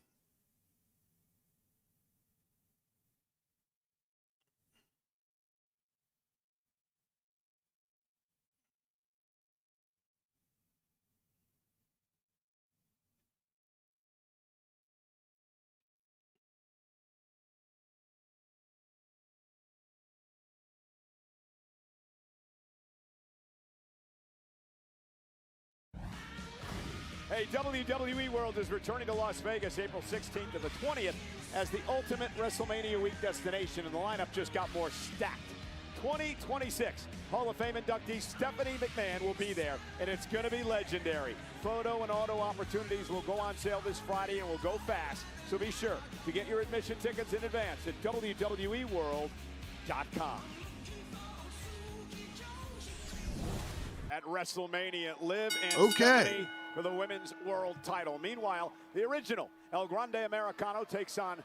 Hey, WWE World is returning to Las Vegas April 16th to the 20th as the ultimate WrestleMania week destination, and the lineup just got more stacked. 2026 Hall of Fame inductee Stephanie McMahon will be there, and it's going to be legendary. Photo and auto opportunities will go on sale this Friday and will go fast, so be sure to get your admission tickets in advance at WWEWorld.com. At WrestleMania, Liv and Stephanie for the Women's World title. Meanwhile, the original El Grande Americano takes on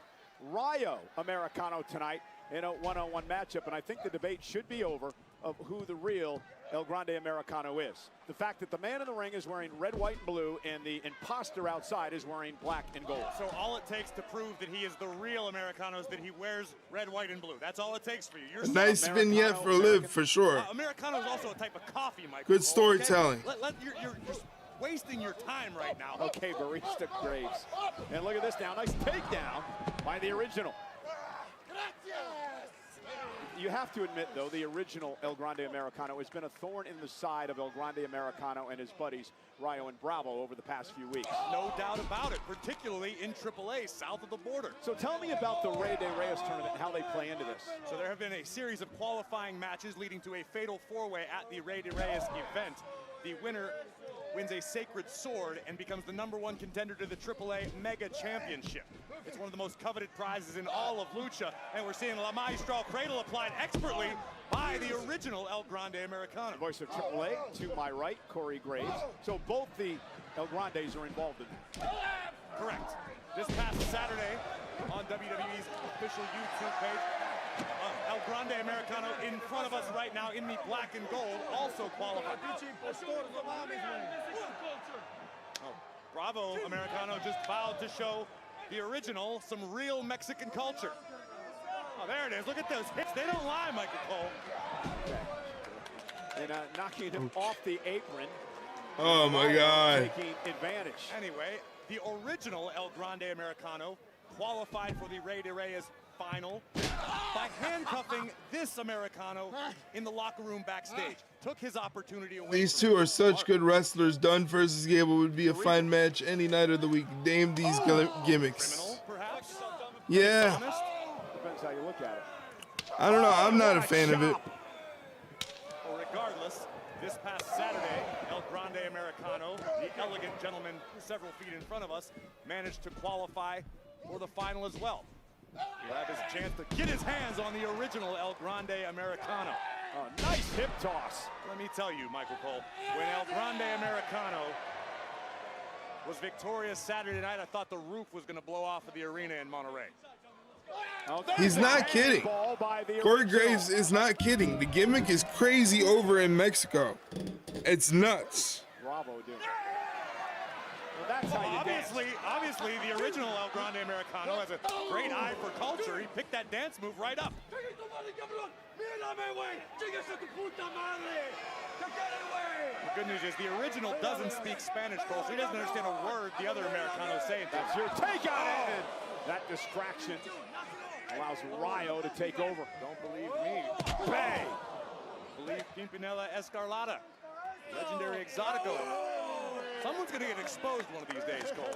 Rayo Americano tonight in a one-on-one matchup, and I think the debate should be over of who the real El Grande Americano is. The fact that the man in the ring is wearing red, white, and blue, and the imposter outside is wearing black and gold. So all it takes to prove that he is the real Americano is that he wears red, white, and blue. That's all it takes for you. A nice vignette for Liv, for sure. Americano is also a type of coffee, Mike. Good storytelling. Okay? You're wasting your time right now. Okay, Barista Graves. And look at this now. Nice takedown by the original. You have to admit, though, the original El Grande Americano has been a thorn in the side of El Grande Americano and his buddies, Rayo and Bravo, over the past few weeks. No doubt about it, particularly in AAA, south of the border. So tell me about the Rey de Reyes tournament and how they play into this. So there have been a series of qualifying matches leading to a fatal four-way at the Rey de Reyes event. The winner wins a sacred sword and becomes the #1 contender to the AAA Mega Championship. It's one of the most coveted prizes in all of Lucha, and we're seeing La Maestral Cradle applied expertly by the original El Grande Americano. The voice of AAA, to my right, Corey Graves. So both the El Grandes are involved in it. Correct. This past Saturday on WWE's official YouTube page, El Grande Americano in front of us right now in the black and gold also qualified. Oh, Bravo Americano just vowed to show the original some real Mexican culture. Oh, there it is. Look at those hits. They don't lie, Michael Cole. And knocking him off the apron. Oh, my God. Taking advantage. Anyway, the original El Grande Americano qualified for the Rey de Reyes final by handcuffing this Americano in the locker room backstage. Took his opportunity away. These two are such good wrestlers. Dunn versus Gable would be a fine match any night of the week. Damn these gimmicks. Criminal, perhaps? Yeah. Depends how you look at it. I don't know. I'm not a fan of it. Well, regardless, this past Saturday, El Grande Americano, the elegant gentleman several feet in front of us, managed to qualify for the final as well. He'll have his chance to get his hands on the original El Grande Americano. Oh, nice hip toss. Let me tell you, Michael Cole, when El Grande Americano was victorious Saturday night, I thought the roof was going to blow off of the arena in Monterrey. He's not kidding. Corey Graves is not kidding. The gimmick is crazy over in Mexico. It's nuts. Bravo doing it. Well, that's how you obviously, the original El Grande Americano has a great eye for culture. He picked that dance move right up. The good news is the original doesn't speak Spanish, Cole, so he doesn't understand a word the other Americano is saying. That's your take on it. And that distraction allows Rayo to take over. Don't believe me. Bang! Believe Pimpinela Escarlata. Legendary Exotico. Someone's going to get exposed one of these days, Cole.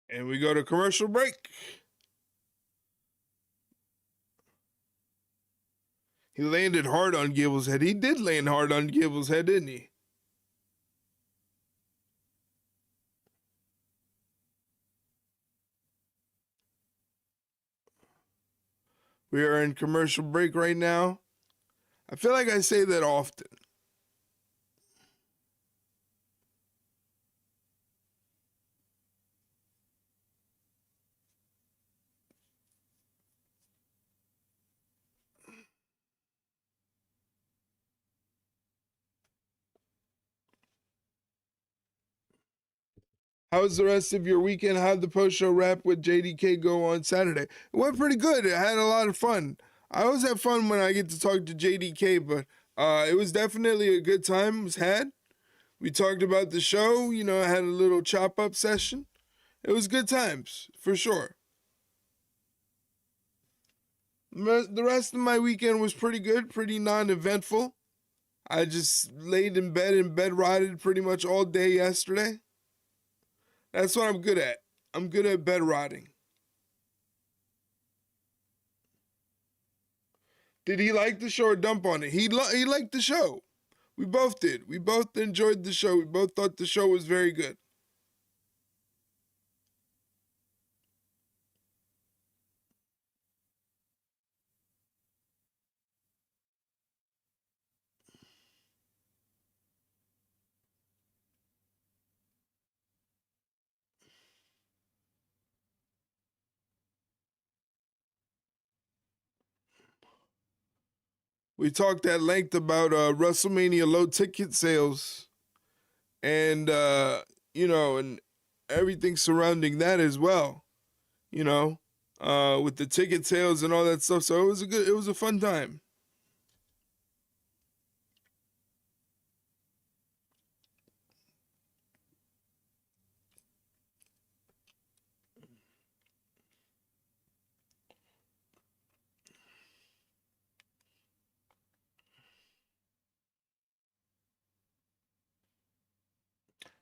And we go to commercial break. He landed hard on Gable's head. He did land hard on Gable's head, didn't he? We are in commercial break right now. I feel like I say that often. How's the rest of your weekend? How'd the post-show wrap with JDK go on Saturday? It went pretty good. I had a lot of fun. I always have fun when I get to talk to JDK, but it was definitely a good time. It was had. We talked about the show. You know, I had a little chop-up session. It was good times, for sure. The rest of my weekend was pretty good, pretty non-eventful. I just laid in bed rotted pretty much all day yesterday. That's what I'm good at. I'm good at bed rotting. Did he like the show or dump on it? He liked the show. We both did. We both enjoyed the show. We both thought the show was very good. We talked at length about WrestleMania low ticket sales and, you know, and everything surrounding that as well, you know, with the ticket sales and all that stuff. So it was a fun time.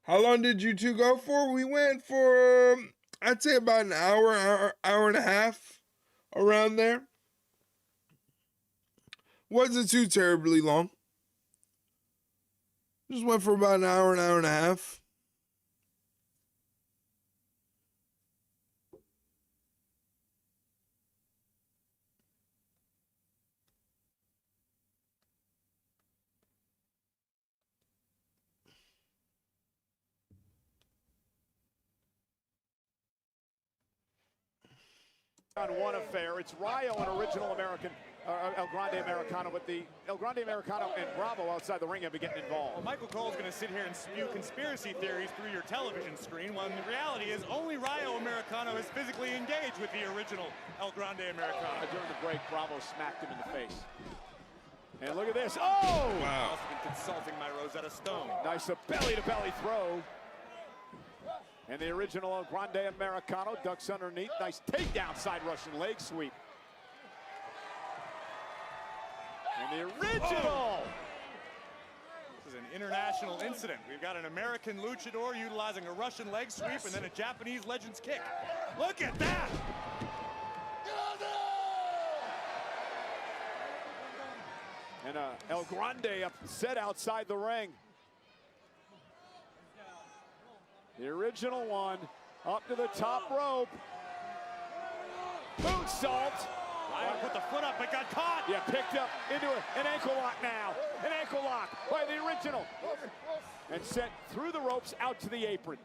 How long did you two go for? We went for, I'd say about an hour and a half, around there. Wasn't too terribly long. Just went for about an hour and a half. On one affair, it's Rayo, an original American, El Grande Americano, but the El Grande Americano and Bravo outside the ring have been getting involved. Well, Michael Cole's going to sit here and spew conspiracy theories through your television screen, when the reality is only Rayo Americano is physically engaged with the original El Grande Americano. During the break, Bravo smacked him in the face. And look at this. Oh! Wow. I've been consulting my Rosetta Stone. Nice belly-to-belly throw. And the original El Grande Americano ducks underneath. Nice takedown side Russian leg sweep. And the original. This is an international incident. We've got an American luchador utilizing a Russian leg sweep and then a Japanese Legends kick. Look at that! And El Grande upset outside the ring. The original one up to the top rope. Moonsault. Ryan put the foot up, but got caught. Yeah, picked up into an ankle lock now. An ankle lock by the original. And sent through the ropes out to the apron.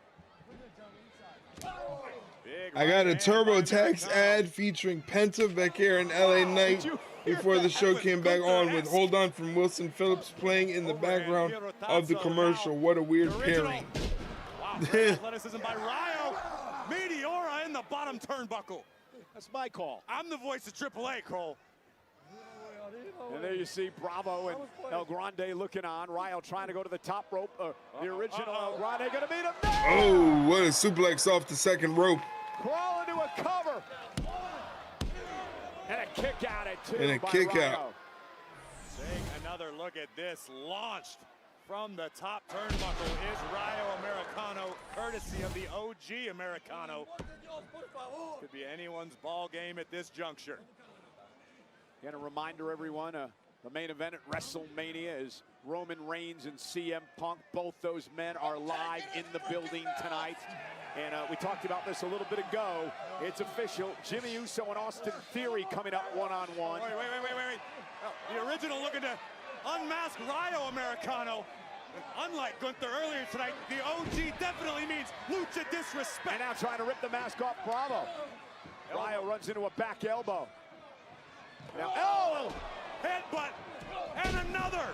I got a TurboTax ad featuring Penta, Becker, and LA Knight before the show came back on with Hold On from Wilson Phillips playing in the background of the commercial. What a weird pairing. Athleticism by Rayo. Meteora in the bottom turnbuckle. That's my call. I'm the voice of AAA, Cole. And there you see Bravo and El Grande looking on. Rayo trying to go to the top rope. The original El Grande going to beat him. Oh, what a suplex off the second rope. Crawl into a cover. And a kick out at two. And a kick out. Take another look at this. Launched from the top turnbuckle is Rayo Americano, courtesy of the OG Americano. Could be anyone's ball game at this juncture. And a reminder, everyone, the main event at WrestleMania is Roman Reigns and CM Punk. Both those men are live in the building tonight. And we talked about this a little bit ago. It's official. Jimmy Uso and Austin Theory coming up one-on-one. Wait. Oh, the original looking to unmask Rayo Americano. And unlike Gunther earlier tonight, the OG definitely means lucha disrespect. And now trying to rip the mask off Bravo. Rayo runs into a back elbow. Now, headbutt, and another.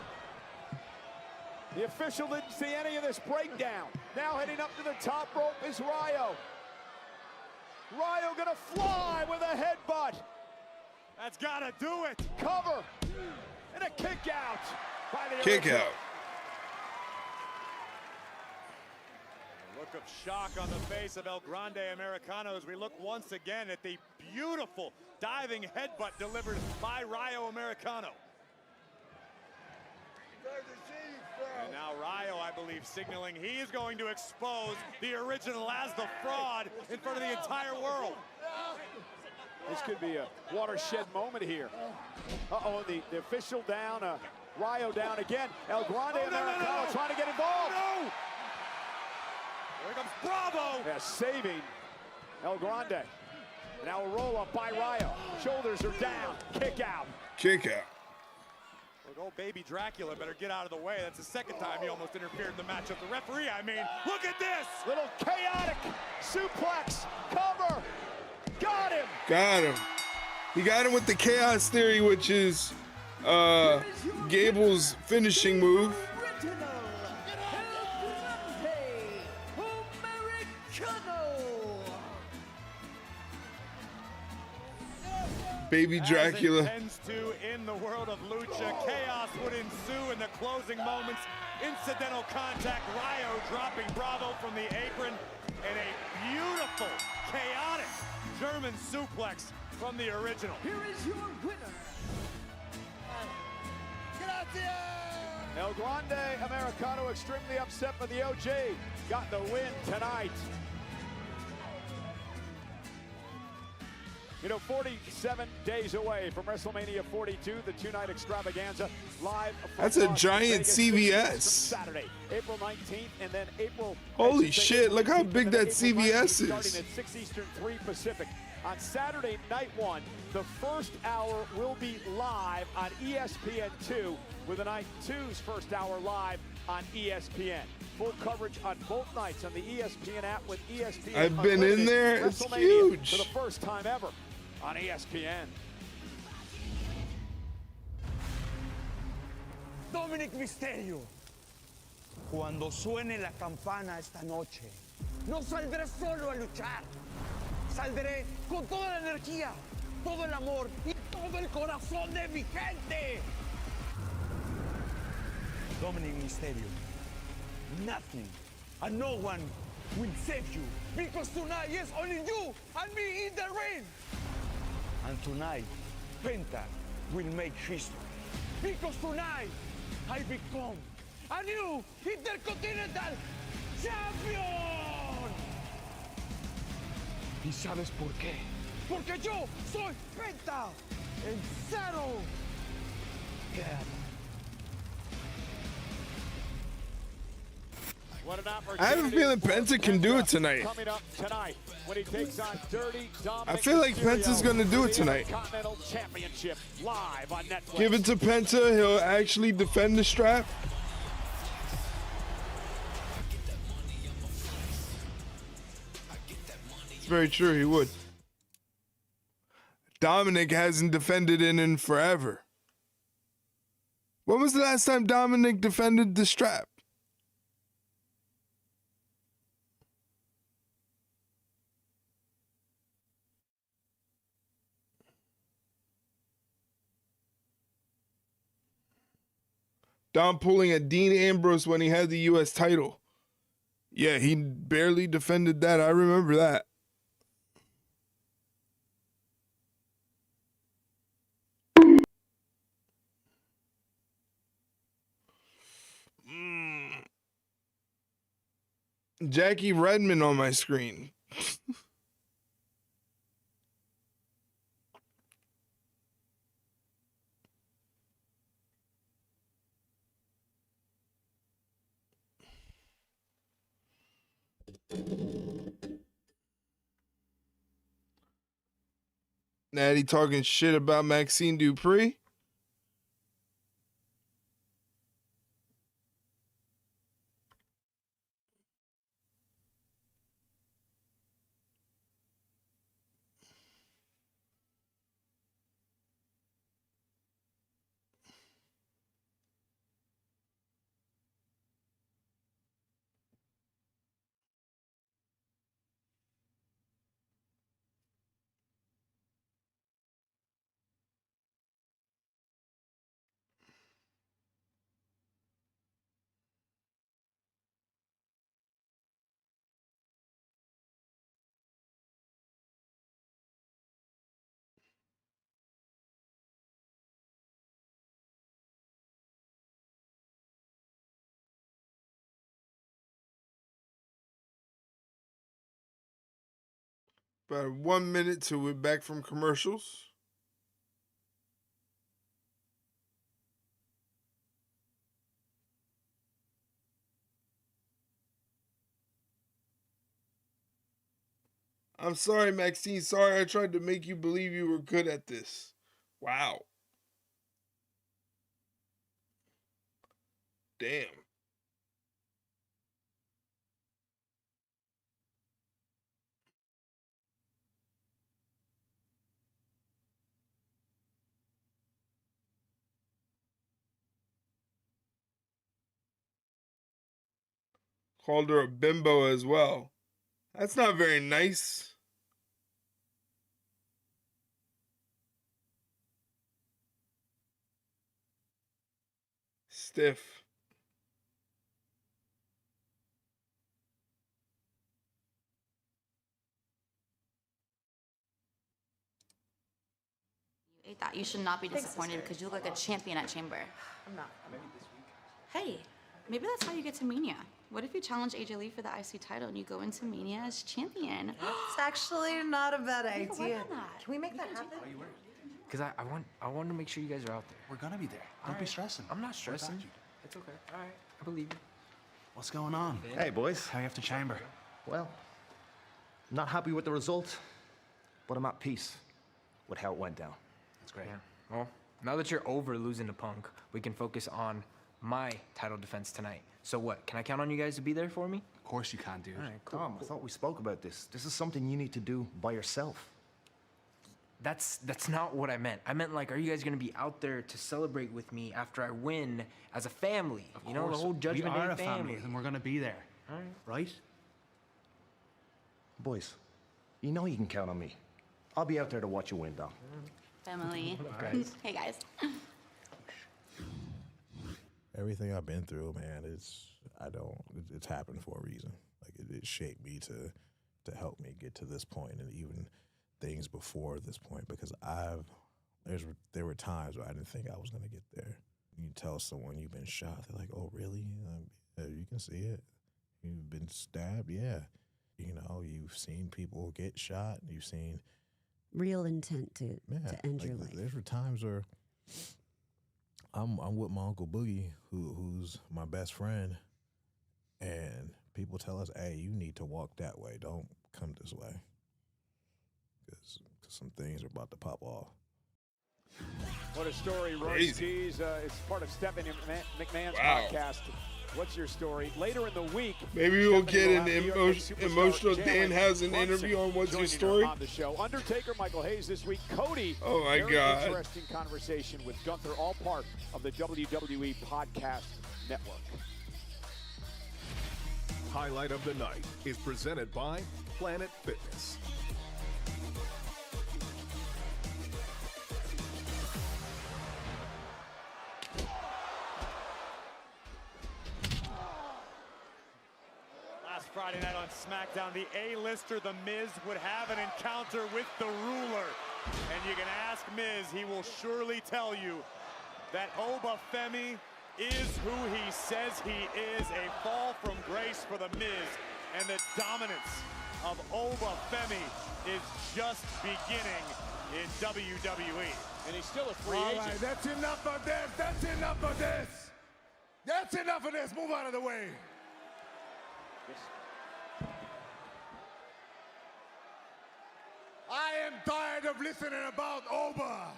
The official didn't see any of this breakdown. Now heading up to the top rope is Ryo. Ryo gonna fly with a headbutt. That's gotta do it. Cover. And a kick out by the Kick original. out. A look of shock on the face of El Grande Americano as we look once again at the beautiful diving headbutt delivered by Ryo Americano. And now Ryo, I believe, signaling he is going to expose the original as the fraud in front of the entire world. This could be a watershed moment here. Uh-oh, the official down, Ryo down again. El Grande Americano trying to get involved. No! Here comes Bravo! Yeah, saving El Grande. Now a roll up by Ryo. Shoulders are down. Kick out. Kick out. Look, old baby Dracula better get out of the way. That's the second time he almost interfered in the matchup. The referee, I mean, look at this! Little chaotic suplex. Cover. Got him. Got him. He got him with the chaos theory, which is Gable's finishing move. Baby Dracula. As it tends to in the world of lucha, chaos would ensue in the closing moments. Incidental contact, Ryo dropping Bravo from the apron, and a beautiful, chaotic German suplex from the original. Here is your winner. El Grande Americano extremely upset with the OG. Got the win tonight. You know, 47 days away from WrestleMania 42, the two-night extravaganza, live from That's a Las giant Vegas, CVS. Saturday, April 19th, and then April. Holy shit, look how big that April CVS 19th, is. Starting at 6 Eastern, 3 Pacific. On Saturday, night one, the first hour will be live on ESPN2, with the night two's first hour live on ESPN. Full coverage on both nights on the ESPN app with ESPN. I've been in Unlimited. there. It's WrestleMania huge. for the first time ever on ESPN. Dominik Mysterio. Cuando suene la campana esta noche, no saldré solo a luchar. Saldré con toda la energía, todo el amor y todo el corazón de mi gente. Dominik Mysterio. Nothing and no one will save you, because tonight, yes, only you and me in the ring. And tonight, Penta will make history, because tonight I become a new Intercontinental Champion. ¿Y sabes por qué? Porque yo soy Penta, el cero. What an I have a feeling opportunity Penta can do it tonight. coming up tonight when he takes on Dirty Dominik I feel like Mysterio Penta's gonna do it for the tonight. Intercontinental Championship live on Netflix. Give it to Penta. He'll actually defend the strap. It's very true. He would. Dominik hasn't defended it in forever. When was the last time Dominik defended the strap? Dom pulling at Dean Ambrose when he had the U.S. title. Yeah, he barely defended that. I remember that. Jackie Redmond on my screen. Natty talking shit about Maxine Dupree. About 1 minute till we're back from commercials. I'm sorry, Maxine. Sorry I tried to make you believe you were good at this. Wow. Damn. Called her a bimbo as well. That's not very nice. Stiff. You ate that. You should not be disappointed because you look like a champion at Chamber. I'm not. Maybe this week. Hey, maybe that's how you get to Mania. What if you challenge AJ Lee for the IC title and you go into Mania as champion? It's actually not a bad We can work idea. on that. Can we make that happen? Because I want to make sure you guys are out there. We're gonna be there. Don't be stressing. I'm not stressing. It's okay. All right. I believe you. What's going on? Hey, boys. How you after Chamber? Well, not happy with the result, but I'm at peace with how it went down. That's great. Yeah. Well, now that you're over losing to Punk, we can focus on my title defense tonight. So what? Can I count on you guys to be there for me? Of course you can, dude. All right, cool. Tom, I thought we spoke about this. This is something you need to do by yourself. That's not what I meant. I meant like, are you guys gonna be out there to celebrate with me after I win as a family? You know, the whole Judgment we are Day a family, and we're gonna be there. All right. Right? Boys, you know you can count on me. I'll be out there to watch you win, Dom. Family. Hey, guys. Everything I've been through, man, it's happened for a reason. Like it shaped me to help me get to this point, and even things before this point, because there were times where I didn't think I was gonna get there. You tell someone you've been shot, they're like, "Oh, really? Yeah, you can see it. You've been stabbed, yeah. You know, you've seen people get shot. You've seen real intent to end your life." There's times where I'm with my Uncle Boogie, who's my best friend, and people tell us, "Hey, you need to walk that way. Don't come this way." Because some things are about to pop off. What a story, Crazy. Royce. It's part of Stephanie McMahon's Wow. podcast. What's your story? Later in the week, Maybe we'll get an Stephanie will have New York emotional superstar Dan Jalen has an Brunson interview on What's Your joining her Story. on the show. Undertaker, Michael Hayes this week. Cody. Oh my very God. Interesting conversation with Gunther, all part of the WWE Podcast Network. Highlight of the night is presented by Planet Fitness. Last Friday night on SmackDown, the A-lister, The Miz, would have an encounter with the Ruler. And you can ask Miz, he will surely tell you that Oba Femi is who he says he is. A fall from grace for The Miz. And the dominance of Oba Femi is just beginning in WWE. And he's still a free All agent. right, that's enough of this. That's enough of this. That's enough of this. Move out of the way. I am tired of listening about Oba.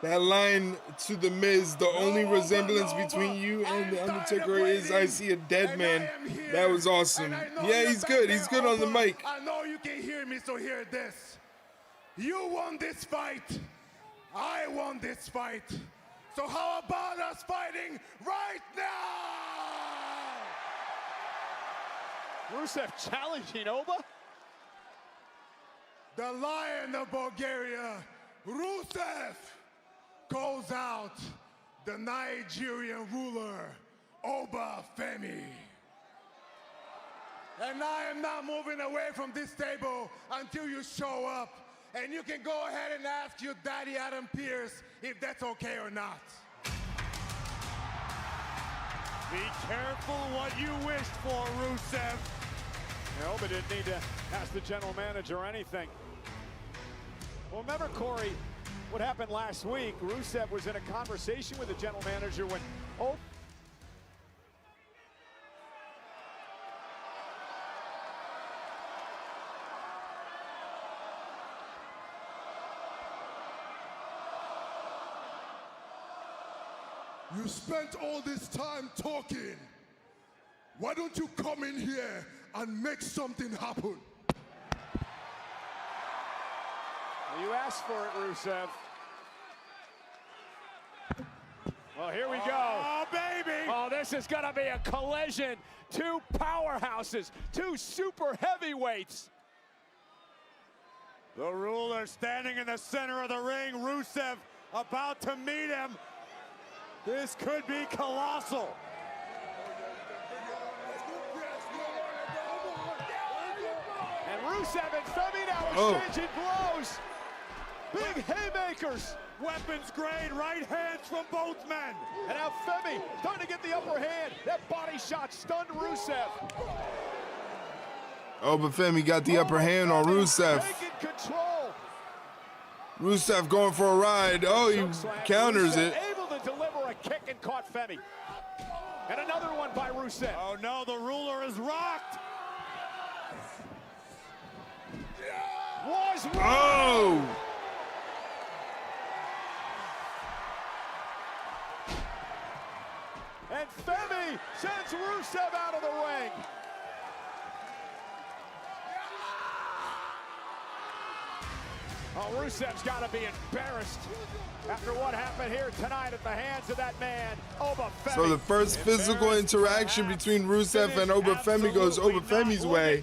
That line to The Miz, the only resemblance between you and The Undertaker is I see a dead man. That was awesome. Yeah, he's good. He's good on the mic. I know you can hear me, so hear this. You won this fight. I won this fight. So how about us fighting right now? Rusev challenging Oba? The Lion of Bulgaria, Rusev, calls out the Nigerian ruler, Oba Femi. And I am not moving away from this table until you show up. And you can go ahead and ask your daddy Adam Pearce if that's okay or not. Be careful what you wished for, Rusev. No, but didn't need to ask the general manager anything. Well, remember, Corey, what happened last week? Rusev was in a conversation with the general manager when... You spent all this time talking. Why don't you come in here and make something happen? You asked for it, Rusev. Well, here we go. Oh, baby! Oh, this is gonna be a collision. Two powerhouses, two super heavyweights. The ruler standing in the center of the ring. Rusev about to meet him. This could be colossal. And Rusev and Femi now exchanging blows. Big haymakers. Weapons grade right hands from both men. And now Femi starting to get the upper hand. That body shot stunned Rusev. Oh, but Femi got the upper hand on Rusev. Taking control. Rusev going for a ride. Oh, he counters Rusev it. Able to deliver a kick and caught Femi. And another one by Rusev. Oh no, the ruler is rocked. Was rocked. Oh! And Femi sends Rusev out of the ring. Oh, Rusev's got to be embarrassed after what happened here tonight at the hands of that man, Obafemi. So the first physical interaction between Rusev and Obafemi goes Obafemi's way.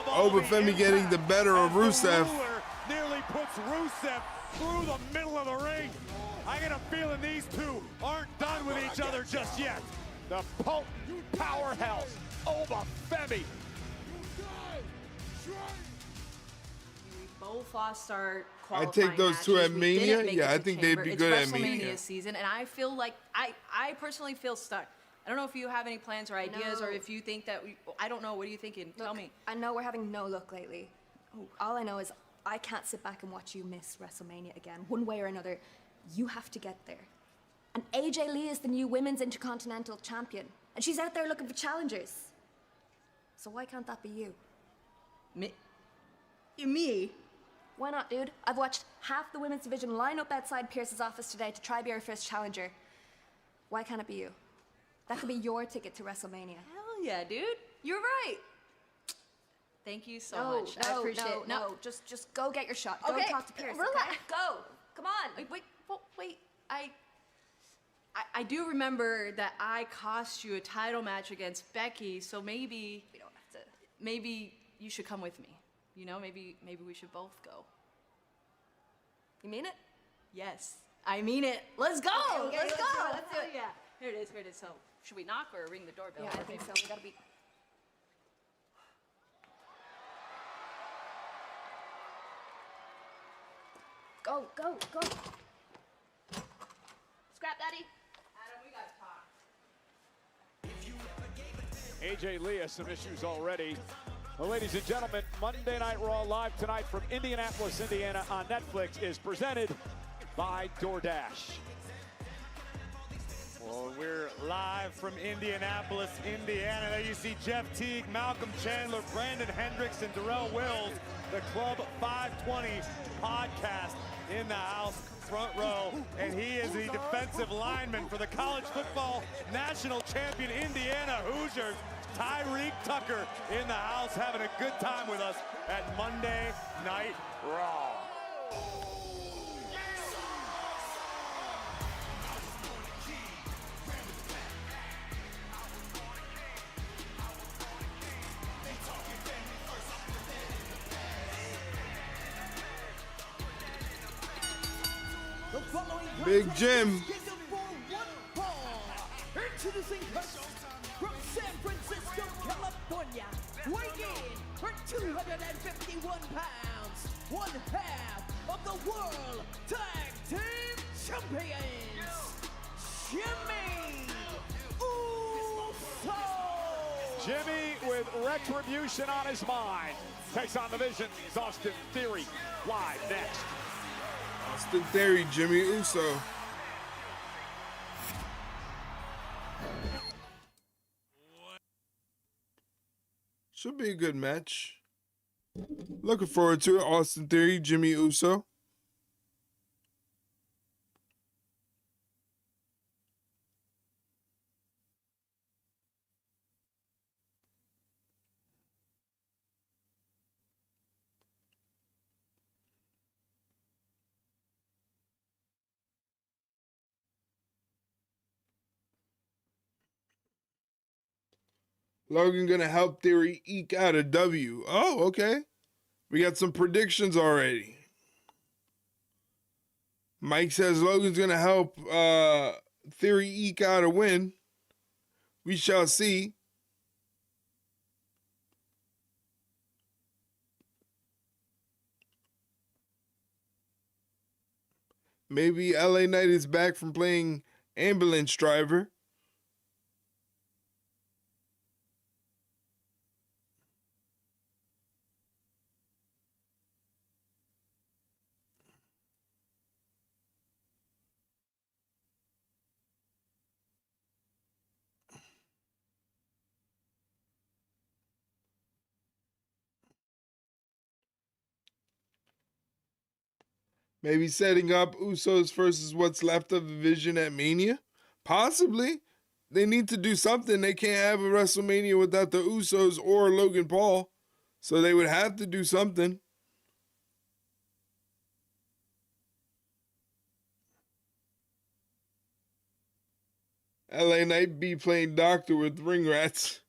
Obafemi getting the better of Rusev. Nearly puts Rusev through the middle of the ring. I get a feeling these two aren't done with each other just yet. The potent powerhouse, Obafemi. Both lost our I qualifying take those two at matches. We didn't Mania. make Yeah, it I to think they'd Chamber. be good at It's Mania. WrestleMania season, and I feel like I personally feel stuck. I don't know if you have any plans or ideas, or if you think that I don't know. What are you thinking? Tell me. I know we're having no luck lately. All I know is I can't sit back and watch you miss WrestleMania again. One way or another, you have to get there. And AJ Lee is the new Women's Intercontinental Champion, and she's out there looking for challengers. So why can't that be you? Me? Why not, dude? I've watched half the women's division line up outside Pierce's office today to try be our first challenger. Why can't it be you? That could be your ticket to WrestleMania. Hell yeah, dude. You're right. Thank you so much. I appreciate it. No, just go get your shot. Go Okay, talk to Pierce. relax. Okay? Go. Come on. Wait. I do remember that I cost you a title match against Becky, so maybe We don't have to. maybe you should come with me. You know, maybe we should both go. You mean it? Yes, I mean it. Let's go. Okay, let's go. Let's do it. Yeah. Here it is. So, should we knock or ring the doorbell? Yeah, I think so. We gotta be. Go. Scrap Daddy. Adam, we gotta talk. AJ Lee has some issues already. Well, ladies and gentlemen, Monday Night Raw live tonight from Indianapolis, Indiana on Netflix is presented by DoorDash. Well, we're live from Indianapolis, Indiana. There you see Jeff Teague, Malcolm Chandler, Brandon Hendricks, and Darrell Wills. The Club 520 podcast in the house, front row. And he is the defensive lineman for the college football national champion Indiana Hoosiers. Tyreek Tucker in the house having a good time with us at Monday Night Raw. Big Jim. Introducing first from San Francisco, California, weighing in for 251 pounds, one half of the World Tag Team Champions, Jimmy Jimmy with retribution on his mind takes on the Vision's Austin Theory. Live next. Austin Theory, Jimmy Uso. Should be a good match. Looking forward to it. Austin Theory, Jimmy Uso. Logan gonna help Theory eke out a W. Oh, okay. We got some predictions already. Mike says Logan's gonna help Theory eke out a win. We shall see. Maybe LA Knight is back from playing ambulance driver. Maybe setting up Usos versus what's left of the Vision at Mania? Possibly. They need to do something. They can't have a WrestleMania without the Usos or Logan Paul. So they would have to do something. LA Knight be playing doctor with ring rats.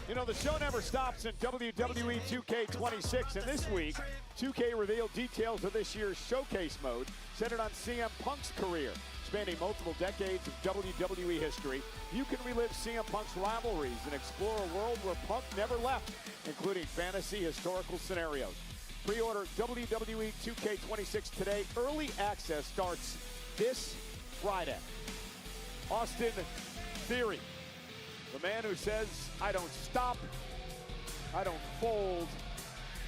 You know, the show never stops in WWE 2K26, and this week, 2K revealed details of this year's showcase mode centered on CM Punk's career. Spanning multiple decades of WWE history, you can relive CM Punk's rivalries and explore a world where Punk never left, including fantasy historical scenarios. Pre-order WWE 2K26 today. Early access starts this Friday. Austin Theory. The man who says, I don't stop, I don't fold,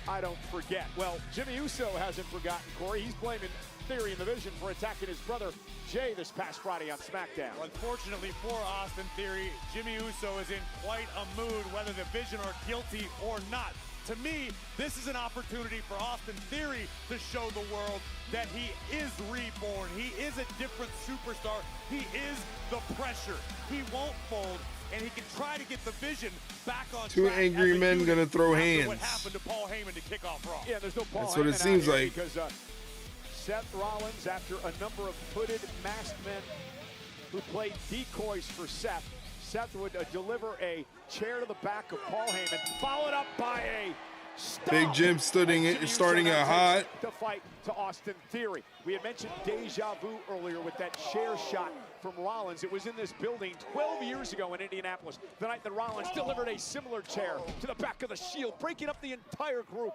I don't forget. Well, Jimmy Uso hasn't forgotten, Corey. He's blaming Theory and the Vision for attacking his brother Jay this past Friday on SmackDown. Well, unfortunately for Austin Theory, Jimmy Uso is in quite a mood, whether the Vision are guilty or not. To me, this is an opportunity for Austin Theory to show the world that he is reborn. He is a different superstar. He is the pressure. He won't fold. And he can try to get the Vision back on Two track angry men gonna throw hands. What happened to Paul Heyman to kick off Raw? Yeah, there's no Paul That's Heyman what it seems out here like. Because Seth Rollins, after a number of hooded masked men who played decoys for Seth, Seth would deliver a chair to the back of Paul Heyman, followed up by a Big Jim starting a hot. to fight to Austin Theory. We had mentioned deja vu earlier with that chair shot from Rollins. It was in this building 12 years ago in Indianapolis, the night that Rollins delivered a similar chair to the back of the Shield, breaking up the entire group.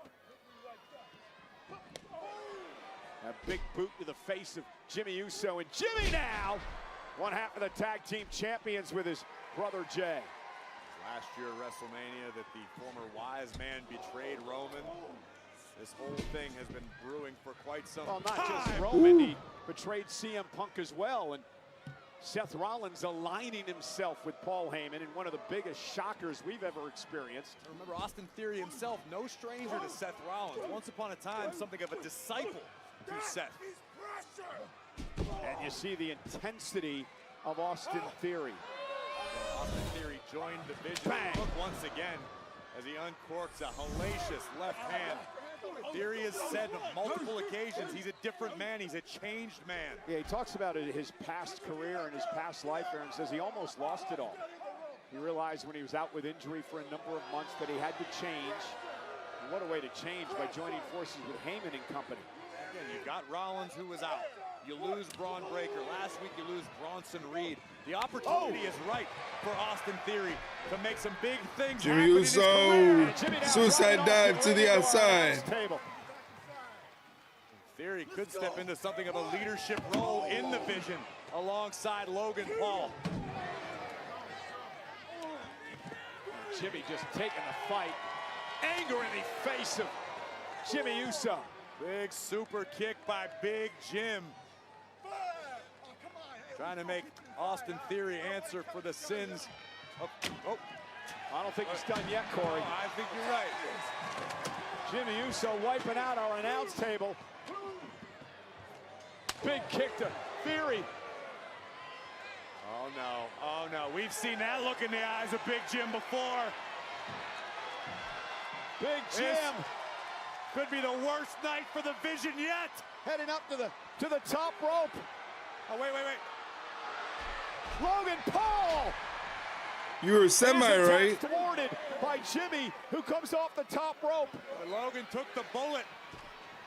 A big boot to the face of Jimmy Uso, and Jimmy now, one half of the tag team champions with his brother Jay. Last year at WrestleMania that the former wise man betrayed Roman. This whole thing has been brewing for quite some time. Well, not just Roman, he betrayed CM Punk as well, and Seth Rollins aligning himself with Paul Heyman in one of the biggest shockers we've ever experienced. Remember, Austin Theory himself, no stranger to Seth Rollins. Once upon a time, something of a disciple to Seth. And you see the intensity of Austin Theory. Austin Theory joined the Vision once again as he uncorks a hellacious left hand. Theory has said on multiple occasions he's a different man, he's a changed man. Yeah, he talks about his past career and his past life there and says he almost lost it all. He realized when he was out with injury for a number of months that he had to change. And what a way to change by joining forces with Heyman and company. Again, you got Rollins who was out. You lose Braun Breaker. Last week you lose Bronson Reed. The opportunity is right for Austin Theory to make some big things happen in his career. Suicide dive to the outside. Theory could step into something of a leadership role in the Vision alongside Logan Paul. Jimmy just taking the fight. Anger in the face of Jimmy Uso. Big super kick by Big Jim. Trying to make Austin Theory answer for the sins of... Oh, I don't think he's done yet, Corey. Oh, I think you're right. Jimmy Uso wiping out our announce table. Big kick to Theory. Oh no, oh no. We've seen that look in the eyes of Big Jim before. Big Jim. This could be the worst night for the Vision yet. Heading up to the top rope. Oh, wait. Logan Paul. You were semi-right. Thwarted by Jimmy, who comes off the top rope. But Logan took the bullet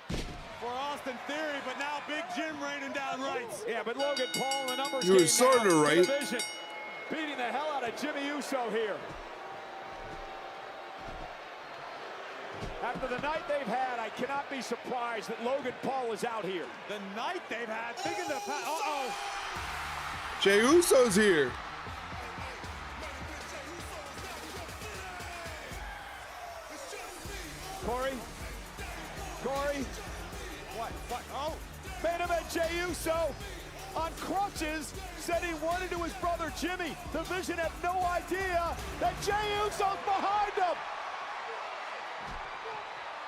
for Austin Theory, but now Big Jim raining down rights. Yeah, but Logan Paul, the numbers You were game sort now of right. for the Vision, beating the hell out of Jimmy Uso here. After the night they've had, I cannot be surprised that Logan Paul is out here. The night they've had, think of the uh-oh. Jey Uso's here. Corey? What? Oh! Main event, Jey Uso on crutches said he wanted to his brother Jimmy. The Vision have no idea that Jey Uso's behind him.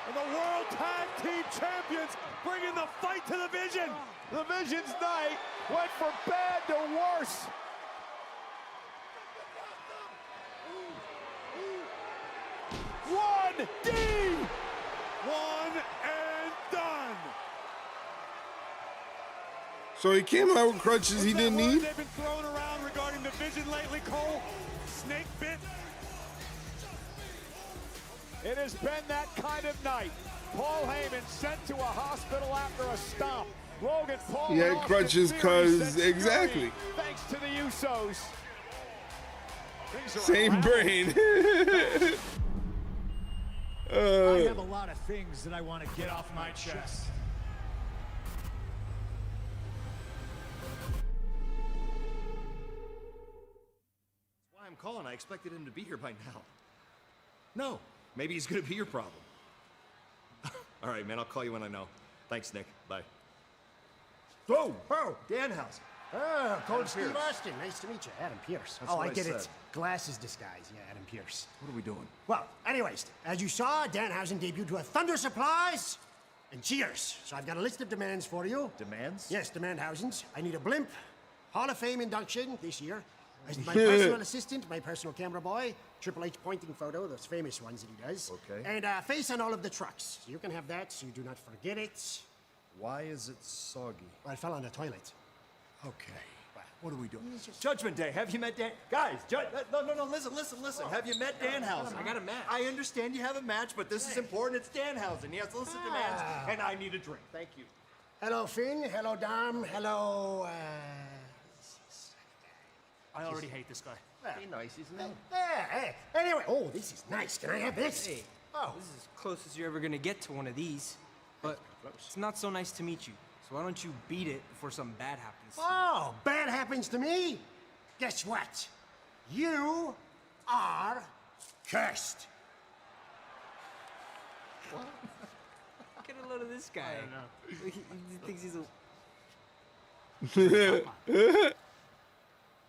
And the World Tag Team Champions bringing the fight to the Vision. The Vision's night went from bad to worse. One D. One and done. So he came out with crutches he didn't need. They've been thrown around regarding the Vision lately, Cole. Snake bit. It has been that kind of night. Paul Heyman sent to a hospital after a stomp. Logan Paul. He had crutches cause exactly. Thanks to the Usos. Same brain. I have a lot of things that I want to get off my chest. That's why I'm calling. I expected him to be here by now. No, maybe he's gonna be your problem. All right, man, I'll call you when I know. Thanks, Nick. Bye. Oh, Danhausen. Ah, Coach Steve Steve Austin. Nice to meet you. Adam Pierce. That's what I get I it. said. Glasses disguise. Yeah, Adam Pierce. What are we doing? Well, anyways, as you saw, Danhausen debuted with Thunder Supplies and Cheers. So I've got a list of demands for you. Demands? Yes, Demandhausens. I need a blimp, Hall of Fame induction this year. As my personal assistant, my personal camera boy, Triple H pointing photo, those famous ones that he does. Okay. And a face on all of the trucks. So you can have that so you do not forget it. Why is it soggy? Well, I fell on the toilet. Okay. What are we doing? Judgment Day. Have you met Dan? Guys, no, listen. Have you met Danhausen? I got a match. I understand you have a match, but this is important. It's Danhausen. He has to listen to demands, and I need a drink. Thank you. Hello, Finn. Hello, Dom. Hello, I already hate this guy. Be nice, isn't it? Hey. Anyway, oh, this is nice. Can I have this? Hey, Oh. this is as close as you're ever gonna get to one of these. But it's not so nice to meet you. So why don't you beat it before something bad happens? Oh, bad happens to me? Guess what? You are cursed. What? Get a load of this guy. I don't know. He thinks he's a...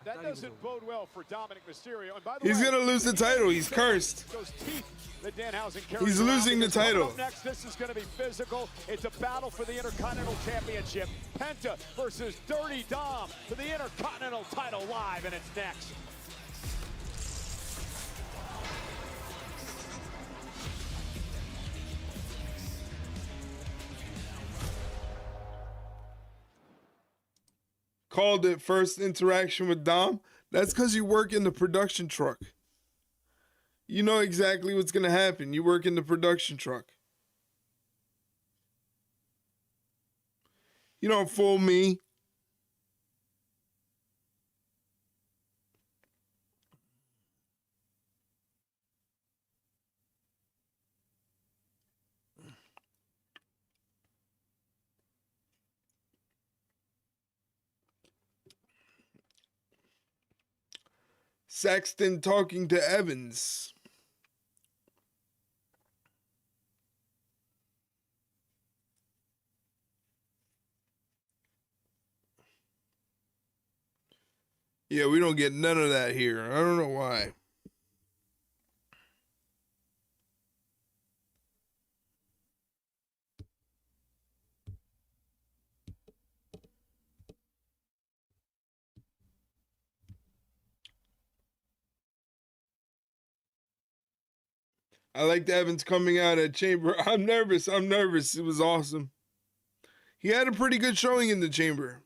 That doesn't bode well for Dominik Mysterio. And by the He's way, gonna lose the title. He's cursed. Those teeth that Danhausen carries He's around losing the because coming title. up next, this is going to be physical. It's a battle for the Intercontinental Championship. Penta versus Dirty Dom for the Intercontinental title live, and it's next. Called it first interaction with Dom. That's because you work in the production truck. You know exactly what's going to happen. You work in the production truck. You don't fool me. Saxton talking to Evans. Yeah, we don't get none of that here. I don't know why. I liked Evans coming out at Chamber. I'm nervous. It was awesome. He had a pretty good showing in the Chamber.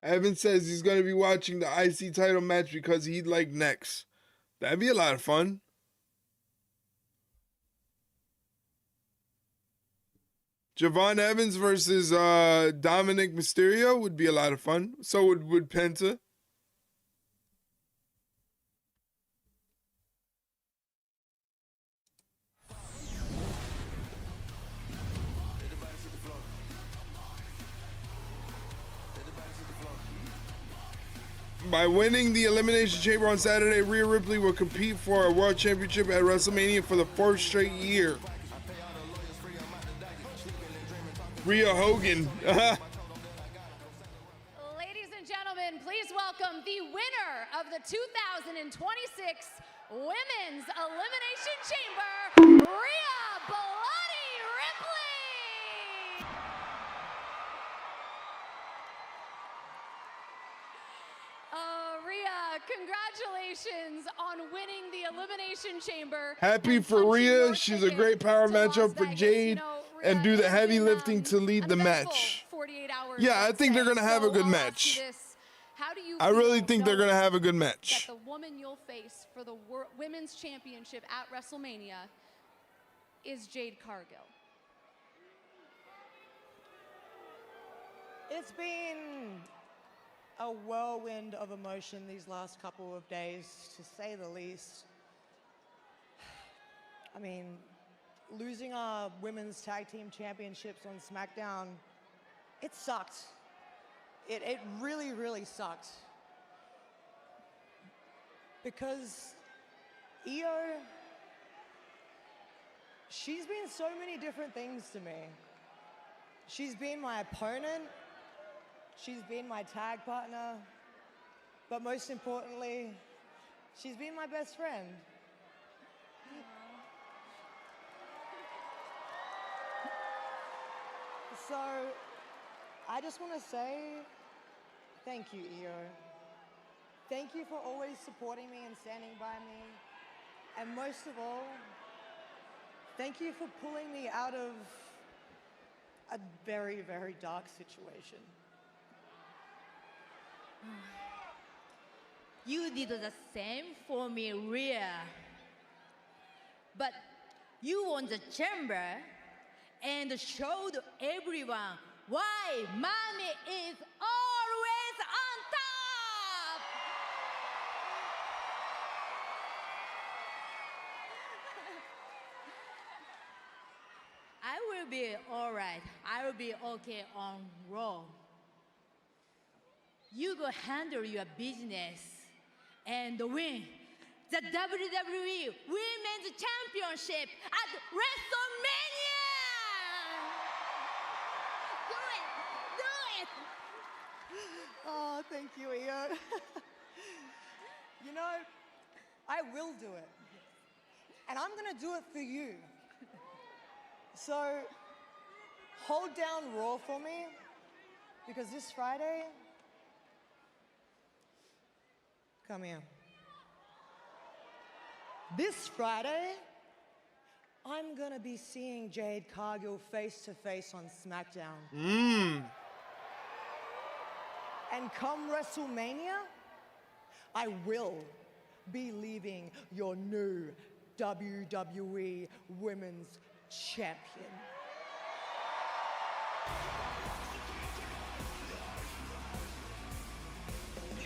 Evan says he's going to be watching the IC title match because he'd like next. That'd be a lot of fun. Javon Evans versus Dominik Mysterio would be a lot of fun. So would Penta. By winning the Elimination Chamber on Saturday, Rhea Ripley will compete for a World Championship at WrestleMania for the 4th straight year. Rhea Hogan. Ladies and gentlemen, please welcome the winner of the 2026 Women's Elimination Chamber, Rhea Bloody Ripley! Rhea, congratulations on winning the Elimination Chamber. Happy for Rhea. She's a great power matchup for Jade and do the heavy lifting to lead the match. Yeah, I think they're going to have a good match. I really think they're going to have a good match. That the woman you'll face for the Women's Championship at WrestleMania is Jade Cargill. It's been a whirlwind of emotion these last couple of days, to say the least. I mean, losing our women's tag team championships on SmackDown, it sucked. It really, really sucked. Because Io, she's been so many different things to me. She's been my opponent. She's been my tag partner. but most importantly, she's been my best friend. So, I just want to say thank you, Io. Thank you for always supporting me and standing by me. And most of all, thank you for pulling me out of a very, very dark situation. You did the same for me, Rhea. But you won the chamber and showed everyone why mommy is always on top! I will be all right. I will be okay on Raw. You go handle your business and win the WWE Women's Championship at WrestleMania! Do it! Oh, thank you, Io. You know, I will do it. And I'm gonna do it for you. So, hold down Raw for me, because this Friday, come here. This Friday, I'm gonna be seeing Jade Cargill face to face on SmackDown. And come WrestleMania, I will be leaving your new WWE Women's Champion.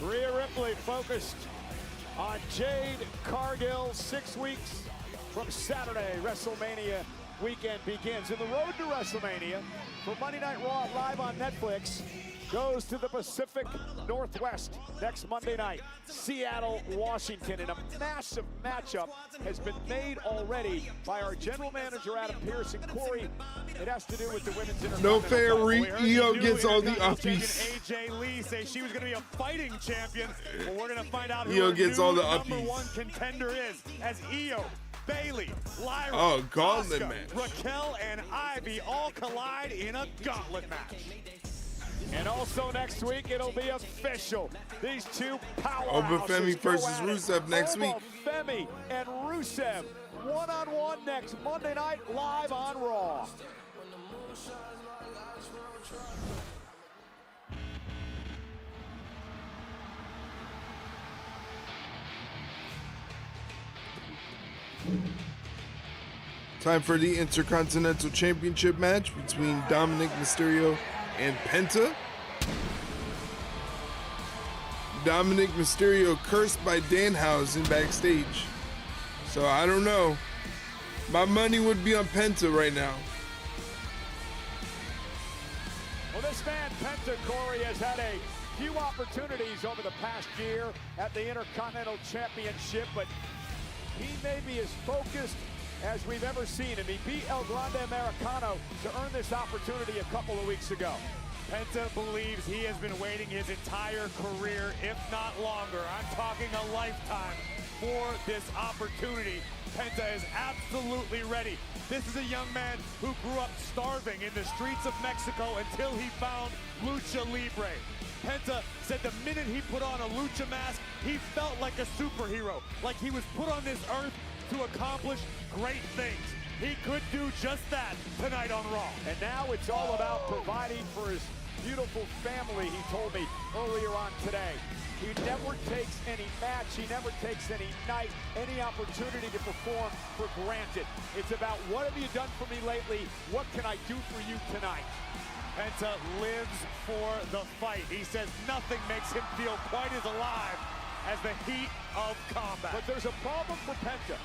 Rhea Ripley focused on Jade Cargill. 6 weeks from Saturday, WrestleMania weekend begins. And the road to WrestleMania for Monday Night Raw live on Netflix goes to the Pacific Northwest next Monday night. Seattle, Washington, and a massive matchup has been made already by our general manager, Adam Pearce, and Corey. It has to do with the women's No fair, Intercontinental. Io gets all the uppies. AJ Lee say she was going to be a fighting champion. Well, we're going to find out who Io our gets new all the number uppies. one contender is, as Io, Bailey, Lyra, Oh, gauntlet Asuka, match. Raquel, and Ivy all collide in a gauntlet match. And also next week, it'll be official. These two powerhouses Obafemi go versus at it. Rusev next week. Obafemi and Rusev, one-on-one next Monday night, live on Raw. Time for the Intercontinental Championship match between Dominik Mysterio and Penta. Dominik Mysterio cursed by Danhausen backstage. So I don't know. My money would be on Penta right now. Well, this man, Penta, Corey, has had a few opportunities over the past year at the Intercontinental Championship, but he may be as focused as we've ever seen him. He beat El Grande Americano to earn this opportunity a couple of weeks ago. Penta believes he has been waiting his entire career, if not longer. I'm talking a lifetime for this opportunity. Penta is absolutely ready. This is a young man who grew up starving in the streets of Mexico until he found Lucha Libre. Penta said the minute he put on a lucha mask, he felt like a superhero, like he was put on this earth to accomplish great things. He could do just that tonight on Raw. And now it's all about providing for his beautiful family, he told me earlier on today. He never takes any match, he never takes any night, any opportunity to perform for granted. It's about, what have you done for me lately? What can I do for you tonight? Penta lives for the fight. He says nothing makes him feel quite as alive as the heat of combat. But there's a problem for Penta.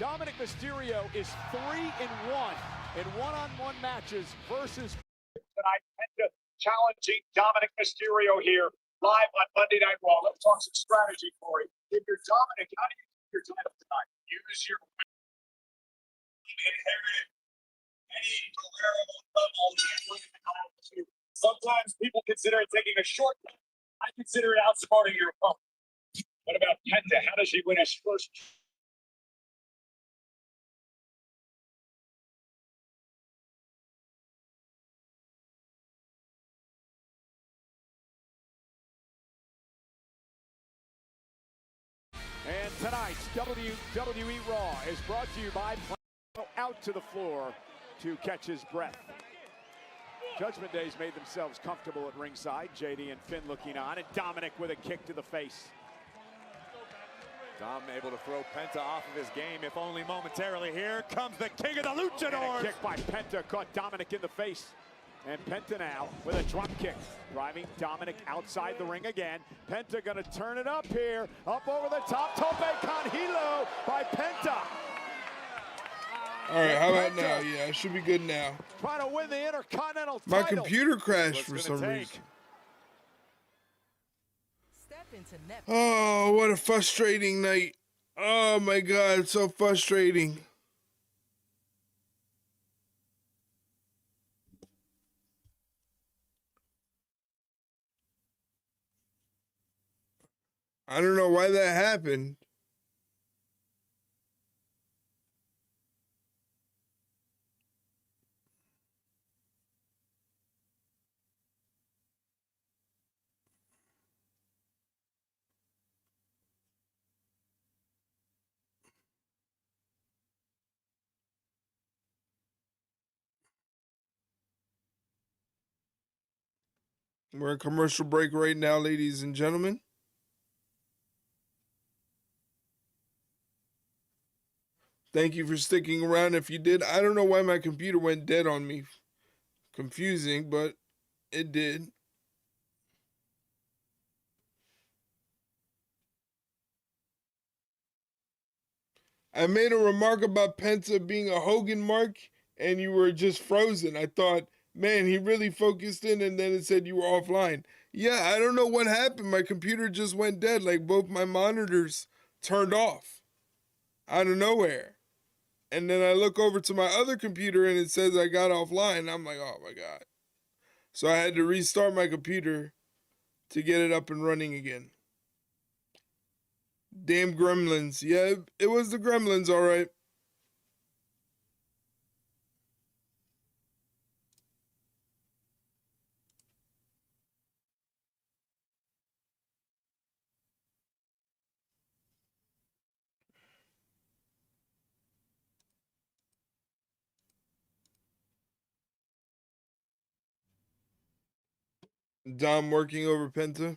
Dominik Mysterio is 3-1 in one-on-one matches versus tonight. Penta challenging Dominik Mysterio here live on Monday Night Raw. Let's talk some strategy, Corey. If you're Dominik, how do you keep your title tonight? Use your inherited any level. Sometimes people consider it taking a shortcut. I consider it outsmarting your opponent. What about Penta? How does he win his first? And tonight's WWE Raw is brought to you by Penta. Out to the floor to catch his breath. Judgment Day's made themselves comfortable at ringside. JD and Finn looking on, and Dominik with a kick to the face. Dom able to throw Penta off of his game, if only momentarily. Here comes the king of the luchadors. And a kick by Penta caught Dominik in the face. And Penta now with a drop kick, driving Dominik outside the ring again. Penta gonna turn it up here, up over the top. Tope con hilo by Penta. All right, how about now? Yeah, it should be good now. Trying to win the Intercontinental title. My computer crashed for some reason. Oh, what a frustrating night. Oh my God, so frustrating. I don't know why that happened. We're in commercial break right now, ladies and gentlemen. Thank you for sticking around. If you did, I don't know why my computer went dead on me. Confusing, but it did. I made a remark about Penta being a Hogan mark, and you were just frozen. I thought, man, he really focused in, and then it said you were offline. Yeah, I don't know what happened. My computer just went dead. Like, both my monitors turned off out of nowhere. And then I look over to my other computer, and it says I got offline. I'm like, oh, my God. So I had to restart my computer to get it up and running again. Damn gremlins. Yeah, it was the gremlins, all right. Dom working over Penta.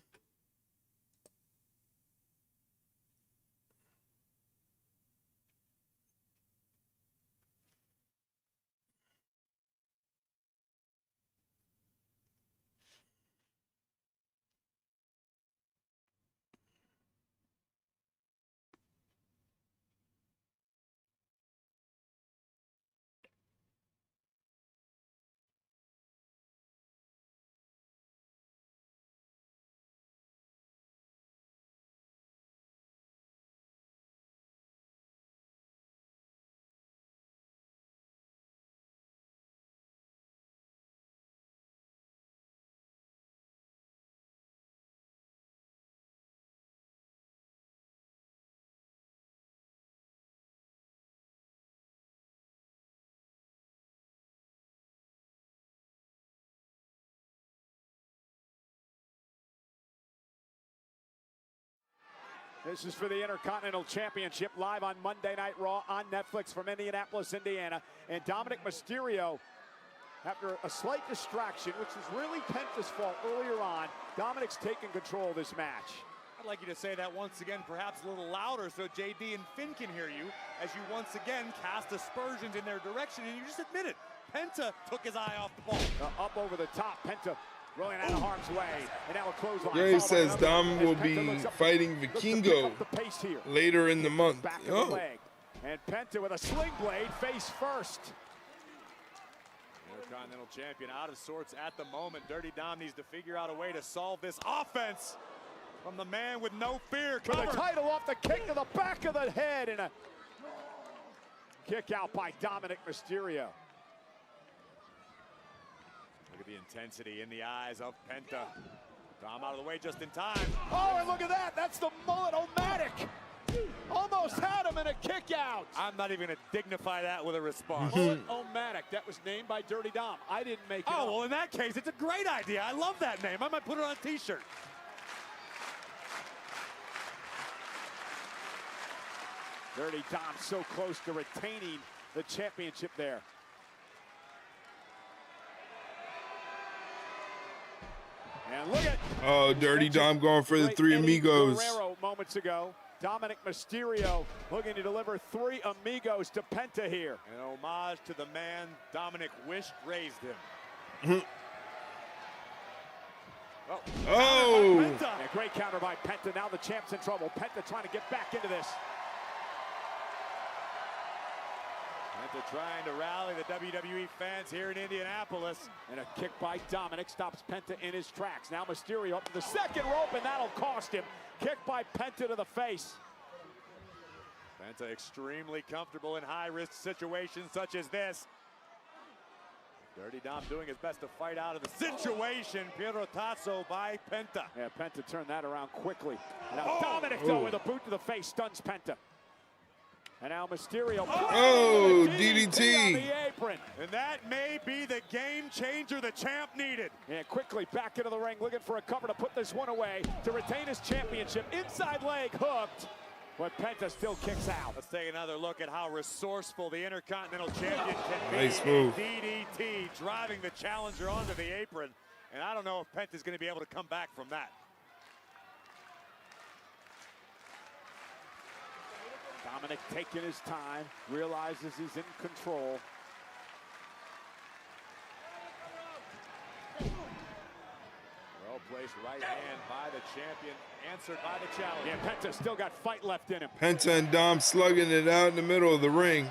This is for the Intercontinental Championship, live on Monday Night Raw on Netflix from Indianapolis, Indiana. And Dominik Mysterio, after a slight distraction, which was really Penta's fault earlier on, Dominik's taking control of this match. I'd like you to say that once again, perhaps a little louder, so JD and Finn can hear you, as you once again cast aspersions in their direction, and you just admit it. Penta took his eye off the ball. Up over the top, Penta rolling out of harm's way, and now a clothesline. Gray says Dom will be fighting Vikingo later in the month. Oh. And Penta with a sling blade face first. Intercontinental champion out of sorts at the moment. Dirty Dom needs to figure out a way to solve this offense from the man with no fear. With the title off the kick to the back of the head, and a kick out by Dominik Mysterio. Look at the intensity in the eyes of Penta. Dom out of the way just in time. Oh, and look at that. That's the mullet-o-matic. Almost had him in a kick out. I'm not even going to dignify that with a response. Mullet-o-matic. That was named by Dirty Dom. I didn't make it up. Well, in that case, it's a great idea. I love that name. I might put it on a T-shirt. Dirty Dom so close to retaining the championship there. And look at Dirty Dom going for the three amigos. Guerrero moments ago. Dominik Mysterio looking to deliver three amigos to Penta here. An homage to the man Dominik wished raised him. And a great counter by Penta. Now the champ's in trouble. Penta trying to get back into this. Penta trying to rally the WWE fans here in Indianapolis. And a kick by Dominik stops Penta in his tracks. Now Mysterio up to the second rope, and that'll cost him. Kick by Penta to the face. Penta extremely comfortable in high-risk situations such as this. Dirty Dom doing his best to fight out of the situation. Pierotazo by Penta. Yeah, Penta turned that around quickly. And now Dominik, though, with a boot to the face, stuns Penta. And now Mysterio. DDT. On the apron. And that may be the game changer the champ needed. And quickly back into the ring, looking for a cover to put this one away to retain his championship. Inside leg hooked, but Penta still kicks out. Let's take another look at how resourceful the Intercontinental Champion can be. Nice move. DDT driving the challenger onto the apron. And I don't know if Penta's going to be able to come back from that. Dominik taking his time, realizes he's in control. Well-placed right hand by the champion, answered by the challenger. Yeah, Penta still got fight left in him. Penta and Dom slugging it out in the middle of the ring.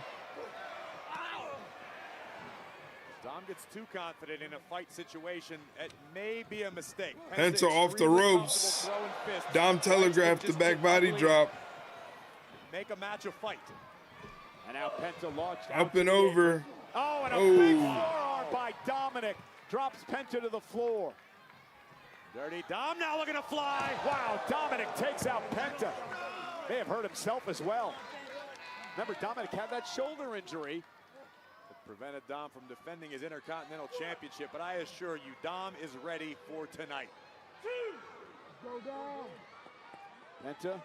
Dom gets too confident in a fight situation. It may be a mistake. Penta off the ropes. Dom telegraphed the back body drop. Make a match a fight. And now Penta launched up and over. Oh, and a big forearm by Dominik. Drops Penta to the floor. Dirty Dom now looking to fly. Wow, Dominik takes out Penta. May have hurt himself as well. Remember, Dominik had that shoulder injury. It prevented Dom from defending his Intercontinental Championship, but I assure you, Dom is ready for tonight. Go down. Penta.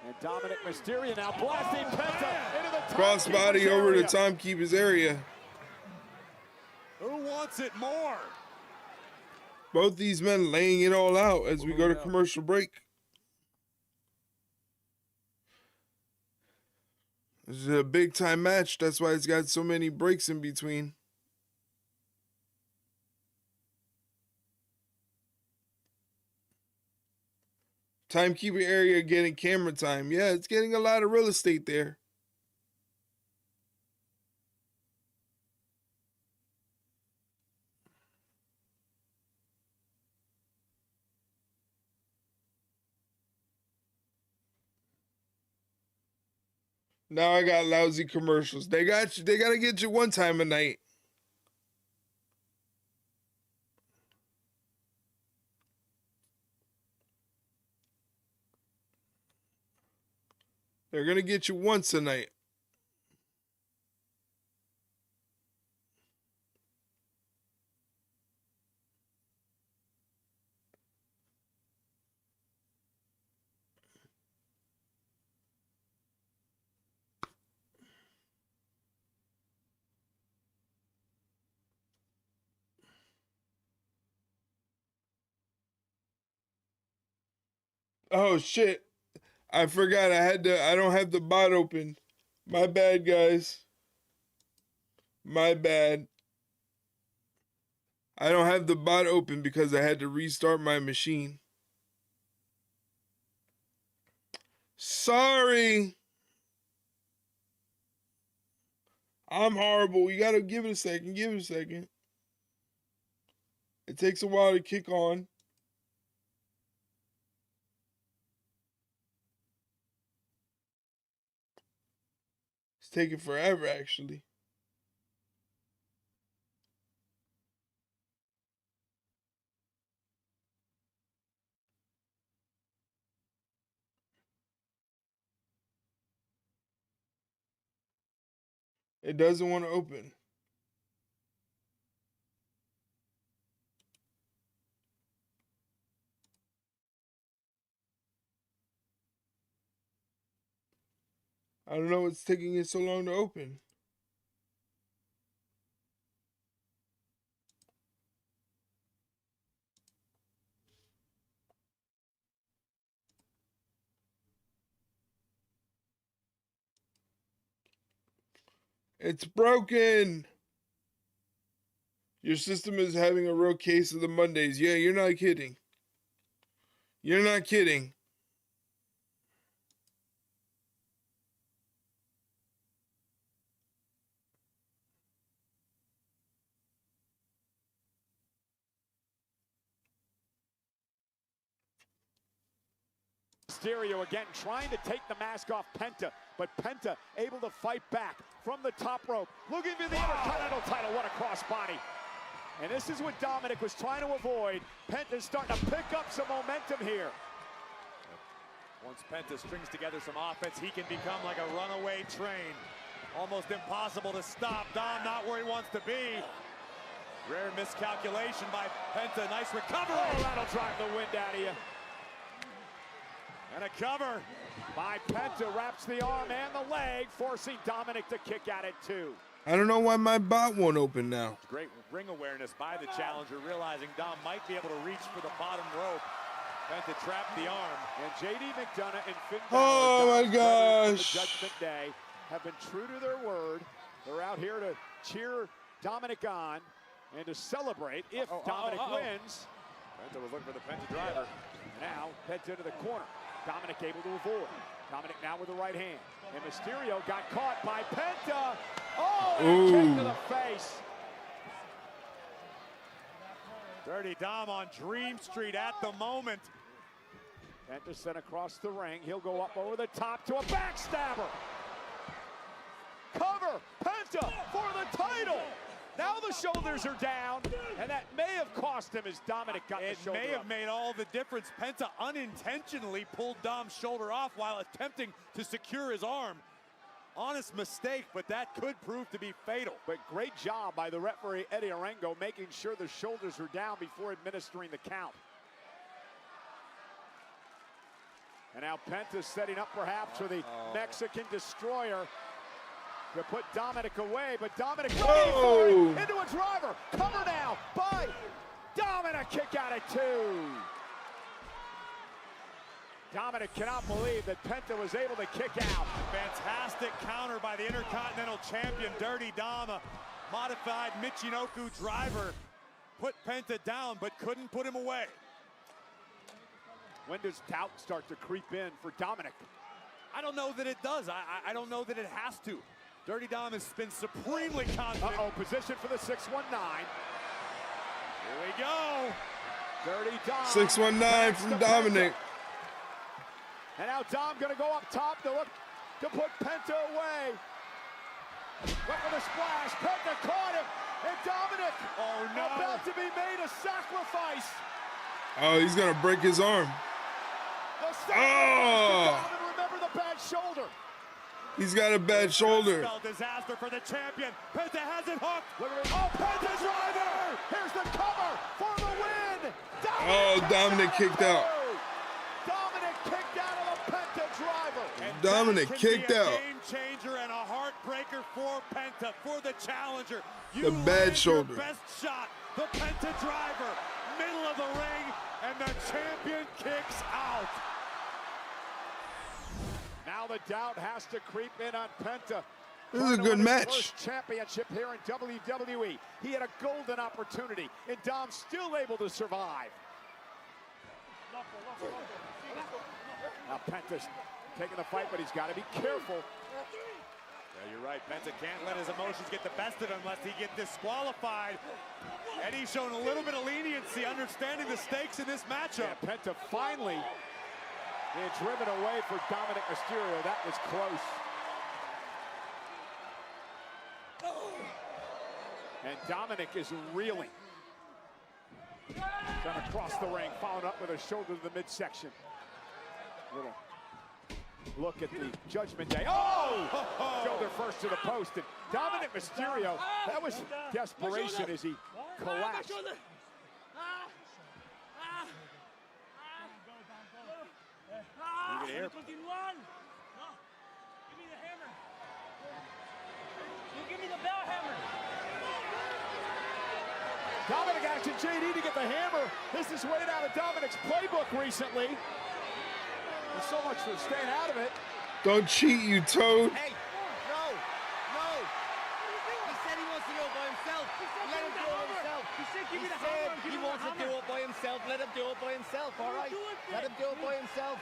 And Dominik Mysterio now blasting Penta into the crossbody over the timekeeper's area. Who wants it more? Both these men laying it all out as we go to commercial break. This is a big time match. That's why it's got so many breaks in between. Timekeeper area getting camera time. Yeah, it's getting a lot of real estate there. Now I got lousy commercials. They got you. They got to get you one time a night. They're going to get you once a night. Oh, shit. I forgot I don't have the bot open. My bad, guys. My bad. I don't have the bot open because I had to restart my machine. Sorry. I'm horrible. You gotta give it a second. Give it a second. It takes a while to kick on. It's taking forever, actually. It doesn't want to open. I don't know what's taking it so long to open. It's broken. Your system is having a real case of the Mondays. Yeah, you're not kidding. You're not kidding. Mysterio again trying to take the mask off Penta, but Penta able to fight back from the top rope, looking for the Intercontinental title. What a crossbody. And this is what Dominik was trying to avoid. Penta's starting to pick up some momentum here. Once Penta strings together some offense, he can become like a runaway train. Almost impossible to stop. Dom not where he wants to be. Rare miscalculation by Penta. Nice recovery. Oh, that'll drive the wind out of you. And a cover by Penta, wraps the arm and the leg, forcing Dominik to kick at it too. I don't know why my bot won't open now. Great ring awareness by the challenger, realizing Dom might be able to reach for the bottom rope. Penta trapped the arm. And JD McDonough and Finn Oh Balor, my gosh. the Judgment Day, have been true to their word. They're out here to cheer Dominik on and to celebrate if Dominik wins. Penta was looking for the Penta driver. Now, Penta into the corner. Dominik able to avoid. Dominik now with the right hand. And Mysterio got caught by Penta. Oh, and a kick to the face. Dirty Dom on Dream Street at the moment. Penta sent across the ring. He'll go up over the top to a backstabber. Cover, Penta for the title. Now the shoulders are down, and that may have cost him as Dominik got the shoulder It may have up. made all the difference. Penta unintentionally pulled Dom's shoulder off while attempting to secure his arm. Honest mistake, but that could prove to be fatal. But great job by the referee, Eddie Arango, making sure the shoulders were down before administering the count. And now Penta setting up perhaps for the Mexican Destroyer to put Dominik away, but Dominik ready for it, into a driver. Cover now by Dominik, kick out at two. Dominik cannot believe that Penta was able to kick out. Fantastic counter by the Intercontinental Champion, Dirty Dom. A modified Michinoku driver put Penta down, but couldn't put him away. When does doubt start to creep in for Dominik? I don't know that it does. I don't know that it has to. Dirty Dom has been supremely confident. Position for the 619. Here we go. Dirty Dom. 619 from Dominik. And now Dom gonna go up top to look to put Penta away. Went for the splash. Penta caught him. And Dominik about to be made a sacrifice. Oh, he's gonna break his arm. The sacrifice to Dom, and remember the bad shoulder. He's got a bad shoulder. Disaster for the champion. Penta has it hooked. Oh, Penta driver! Here's the cover for the win. Oh, Dominik kicked out. Dominik kicked out of the Penta driver. And Dominik kicked out. Game changer and a heartbreaker for Penta, for the challenger. The bad shoulder. Your best shot, the Penta driver, middle of the ring, and the champion kicks out. Now the doubt has to creep in on Penta. This is a good match. First championship here in WWE. He had a golden opportunity, and Dom's still able to survive. Now Penta's taking the fight, but he's got to be careful. Yeah, you're right. Penta can't let his emotions get the best of him unless he gets disqualified. And he's shown a little bit of leniency, understanding the stakes in this matchup. Yeah, Penta finally being driven away for Dominik Mysterio. That was close. And Dominik is reeling. Gonna cross the ring, followed up with a shoulder to the midsection. Little look at the Judgment Day. Oh! Shoulder first to the post. And Dominik Mysterio, that was desperation as he collapsed. You can hear. Give me the bell hammer. Dominik asking JD to get the hammer. This is way out of Dominik's playbook recently. There's so much for staying out of it. Don't cheat, you toad. Hey, no. He said he wants to do it by himself. Let him do it himself. He said he wants to do it by himself. Let him do it by himself, all right? Let him do it by himself.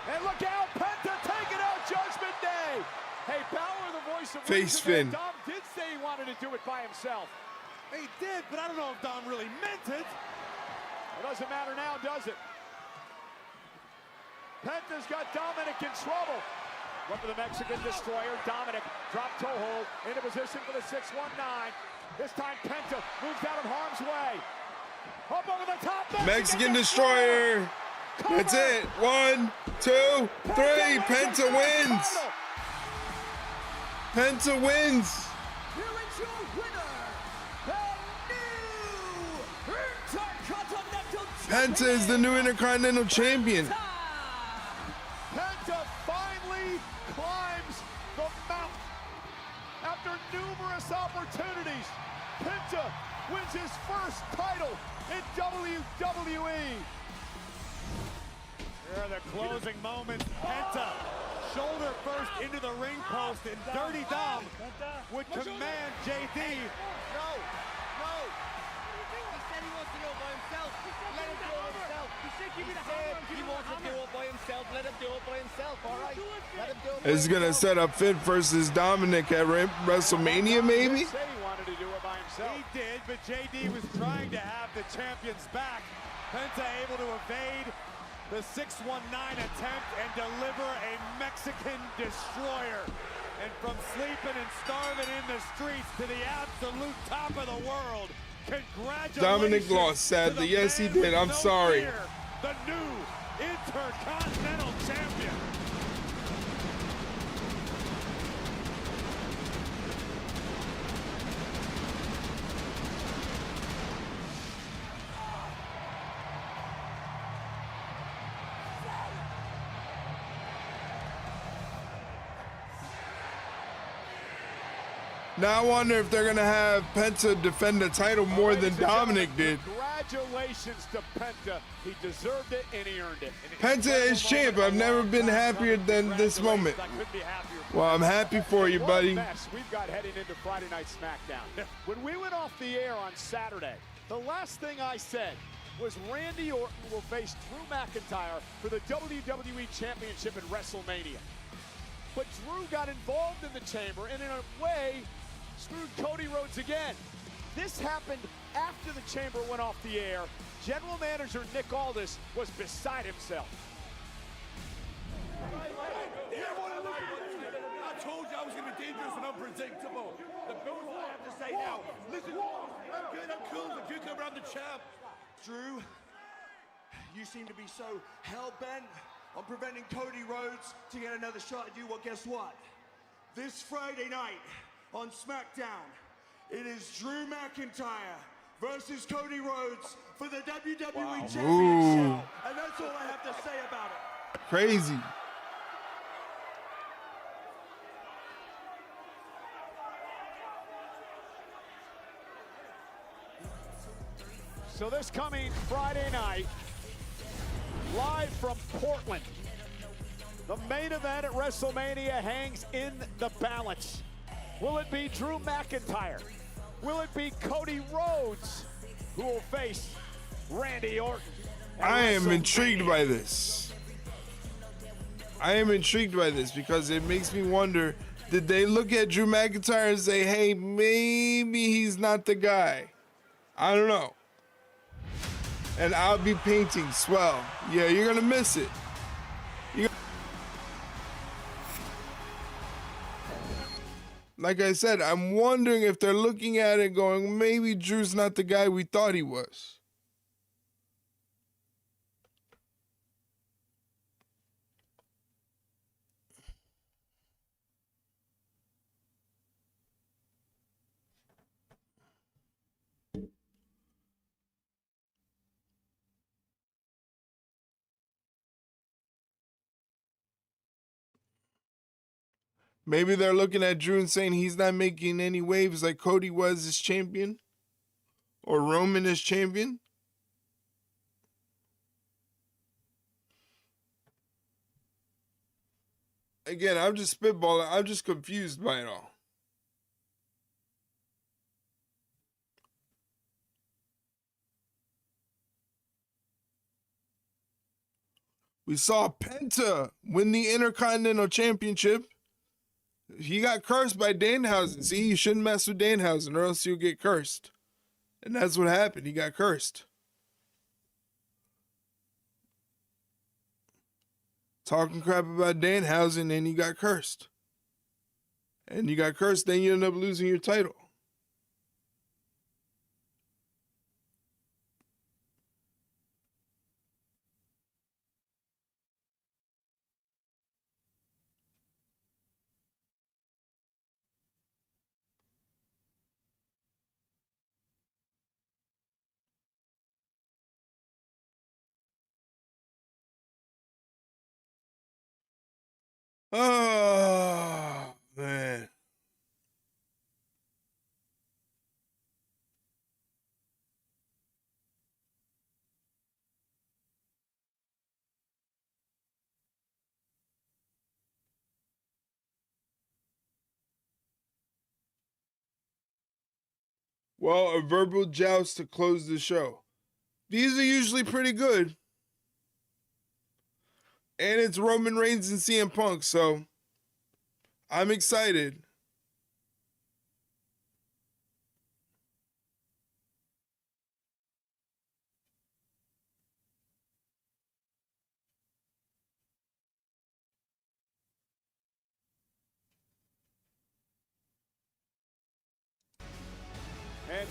And look out, Penta taking out Judgment Day. Hey, Balor, the voice of Face reason, fin. Dom did say he wanted to do it by himself. He did, but I don't know if Dom really meant it. It doesn't matter now, does it? Penta's got Dominik in trouble. Went for the Mexican Destroyer. Dominik dropped toe hold into position for the 619. This time Penta moves out of harm's way. Up over the top. Mexican Destroyer. That's it. 1, 2, 3. Penta wins. Penta wins. Here is your winner, the new Intercontinental Penta is the new Intercontinental Champion. Penta finally climbs the mountain. After numerous opportunities, Penta wins his first title in WWE. Here are the closing moments. Penta, shoulder first into the ring post, and Dirty Dom would command JD. No. He said he wants to do it by himself. Let him do it himself. He said he wants to do it by himself. Let him do it by himself, all right? Let him do it by It's gonna set up Finn versus Dominik at WrestleMania, maybe? Say he wanted to do it by himself. He did, but JD was trying to have the champions back. Penta able to evade the 619 attempt and deliver a Mexican destroyer. And from sleeping and starving in the streets to the absolute top of the world, congratulations. Dominik lost, sadly. Yes, he did. I'm sorry. Fear, the new Intercontinental Champion. Now I wonder if they're gonna have Penta defend the title more than Dominik did. Congratulations to Penta. He deserved it and he earned it. Penta is champ. I've never been happier than this moment. I couldn't be happier. Well, I'm happy for you, What buddy. a mess we've got heading into Friday Night SmackDown. When we went off the air on Saturday, the last thing I said was Randy Orton will face Drew McIntyre for the WWE Championship at WrestleMania. But Drew got involved in the chamber and in a way screwed Cody Rhodes again. This happened after the chamber went off the air. General Manager Nick Aldis was beside himself. I told you I was going to be dangerous and unpredictable. The bill's what I have to say now. Listen, I'm good, I'm cool, but you come around the champ. Drew, you seem to be so hell-bent on preventing Cody Rhodes to get another shot at you. Well, guess what? This Friday night on SmackDown, it is Drew McIntyre versus Cody Rhodes for the WWE Championship. Ooh. And that's all I have to say about it. Crazy. So this coming Friday night, live from Portland, the main event at WrestleMania hangs in the balance. Will it be Drew McIntyre? Will it be Cody Rhodes who will face Randy Orton? I am intrigued by this. I am intrigued by this because it makes me wonder, did they look at Drew McIntyre and say, hey, maybe he's not the guy? I don't know. And I'll be painting swell. Yeah, you're gonna miss it. Like I said, I'm wondering if they're looking at it going, maybe Drew's not the guy we thought he was. Maybe they're looking at Drew and saying he's not making any waves like Cody was as champion or Roman as champion. Again, I'm just spitballing. I'm just confused by it all. We saw Penta win the Intercontinental Championship. He got cursed by Danhausen. See, you shouldn't mess with Danhausen or else you'll get cursed. And that's what happened. He got cursed. Talking crap about Danhausen and he got cursed. And you got cursed, then you end up losing your title. Oh, man. Well, a verbal joust to close the show. These are usually pretty good. And it's Roman Reigns and CM Punk, so I'm excited. And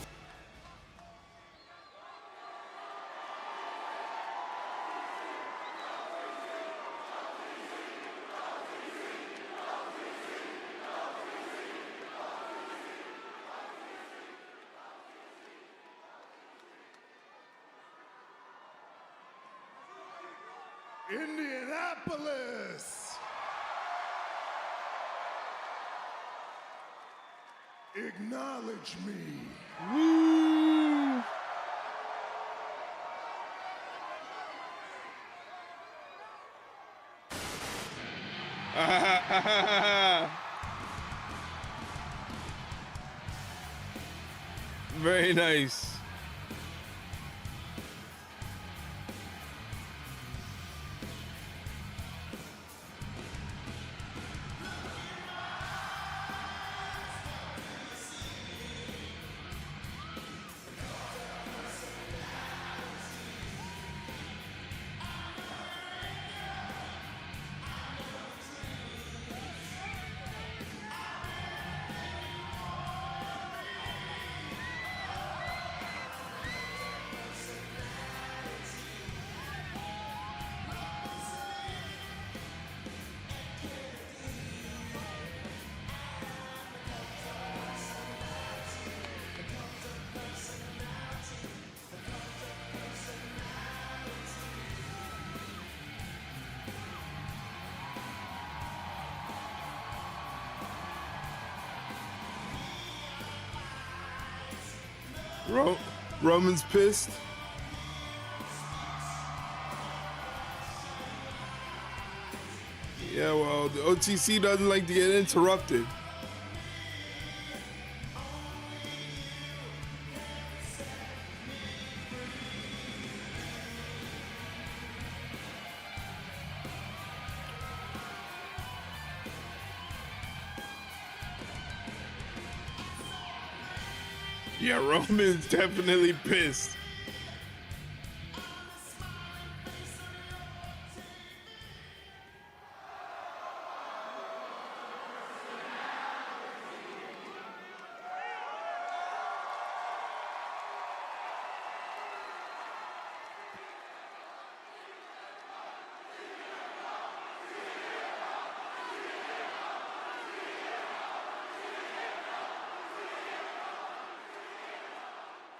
Indianapolis. Acknowledge me. Woo! Very nice. Roman's pissed. Yeah, well, the OTC doesn't like to get interrupted. Yeah, Roman's definitely pissed.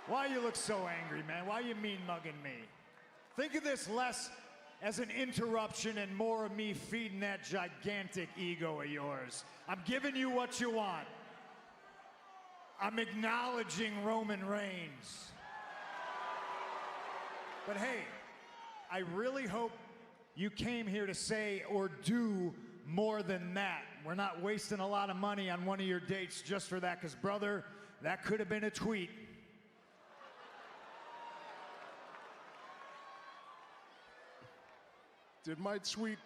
Why you look so angry, man? Why you mean mugging me? Think of this less as an interruption and more of me feeding that gigantic ego of yours. I'm giving you what you want. I'm acknowledging Roman Reigns. But hey, I really hope you came here to say or do more than that. We're not wasting a lot of money on one of your dates just for that, because brother, that could have been a tweet. Did my tweet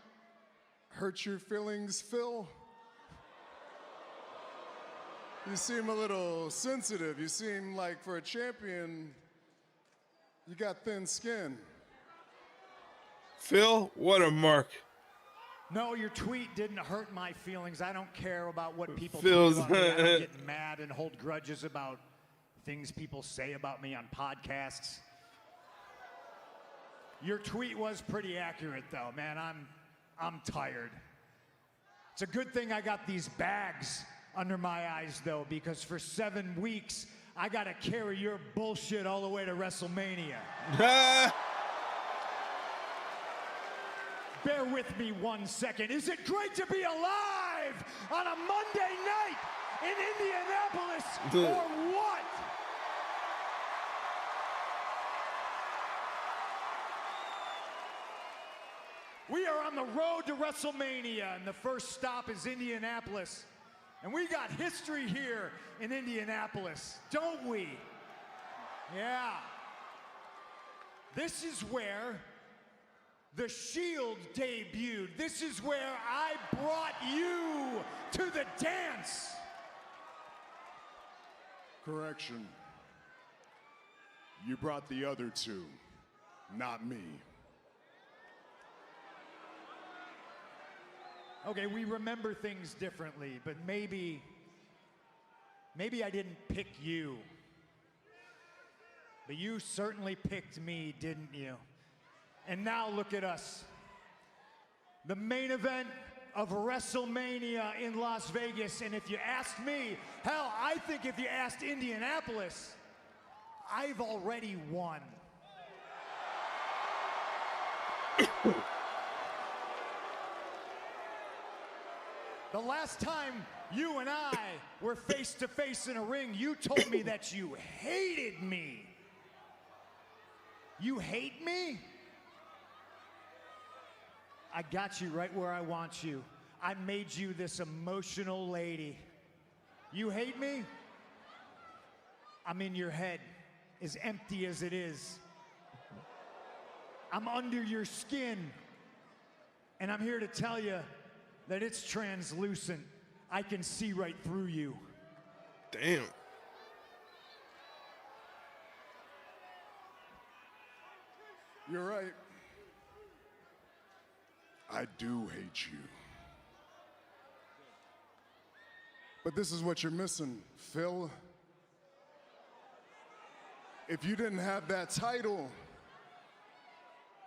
hurt your feelings, Phil? You seem a little sensitive. You seem like for a champion, you got thin skin. Phil, what a mark. No, your tweet didn't hurt my feelings. I don't care about what people Phil's think about me. I don't get mad and hold grudges about things people say about me on podcasts. Your tweet was pretty accurate, though, man. I'm tired. It's a good thing I got these bags under my eyes, though, because for 7 weeks, I got to carry your bullshit all the way to WrestleMania. Bear with me 1 second. Is it great to be alive on a Monday night in Indianapolis, or what? We are on the road to WrestleMania, and the first stop is Indianapolis. And we got history here in Indianapolis, don't we? Yeah. This is where the Shield debuted. This is where I brought you to the dance. Correction. You brought the other two, not me. Okay, we remember things differently, but maybe I didn't pick you. But you certainly picked me, didn't you? And now look at us. The main event of WrestleMania in Las Vegas. And if you asked me, hell, I think if you asked Indianapolis, I've already won. The last time you and I were face to face in a ring, you told me that you hated me. You hate me? I got you right where I want you. I made you this emotional lady. You hate me? I'm in your head, as empty as it is. I'm under your skin, and I'm here to tell you that it's translucent. I can see right through you. Damn. You're right. I do hate you. But this is what you're missing, Phil. If you didn't have that title,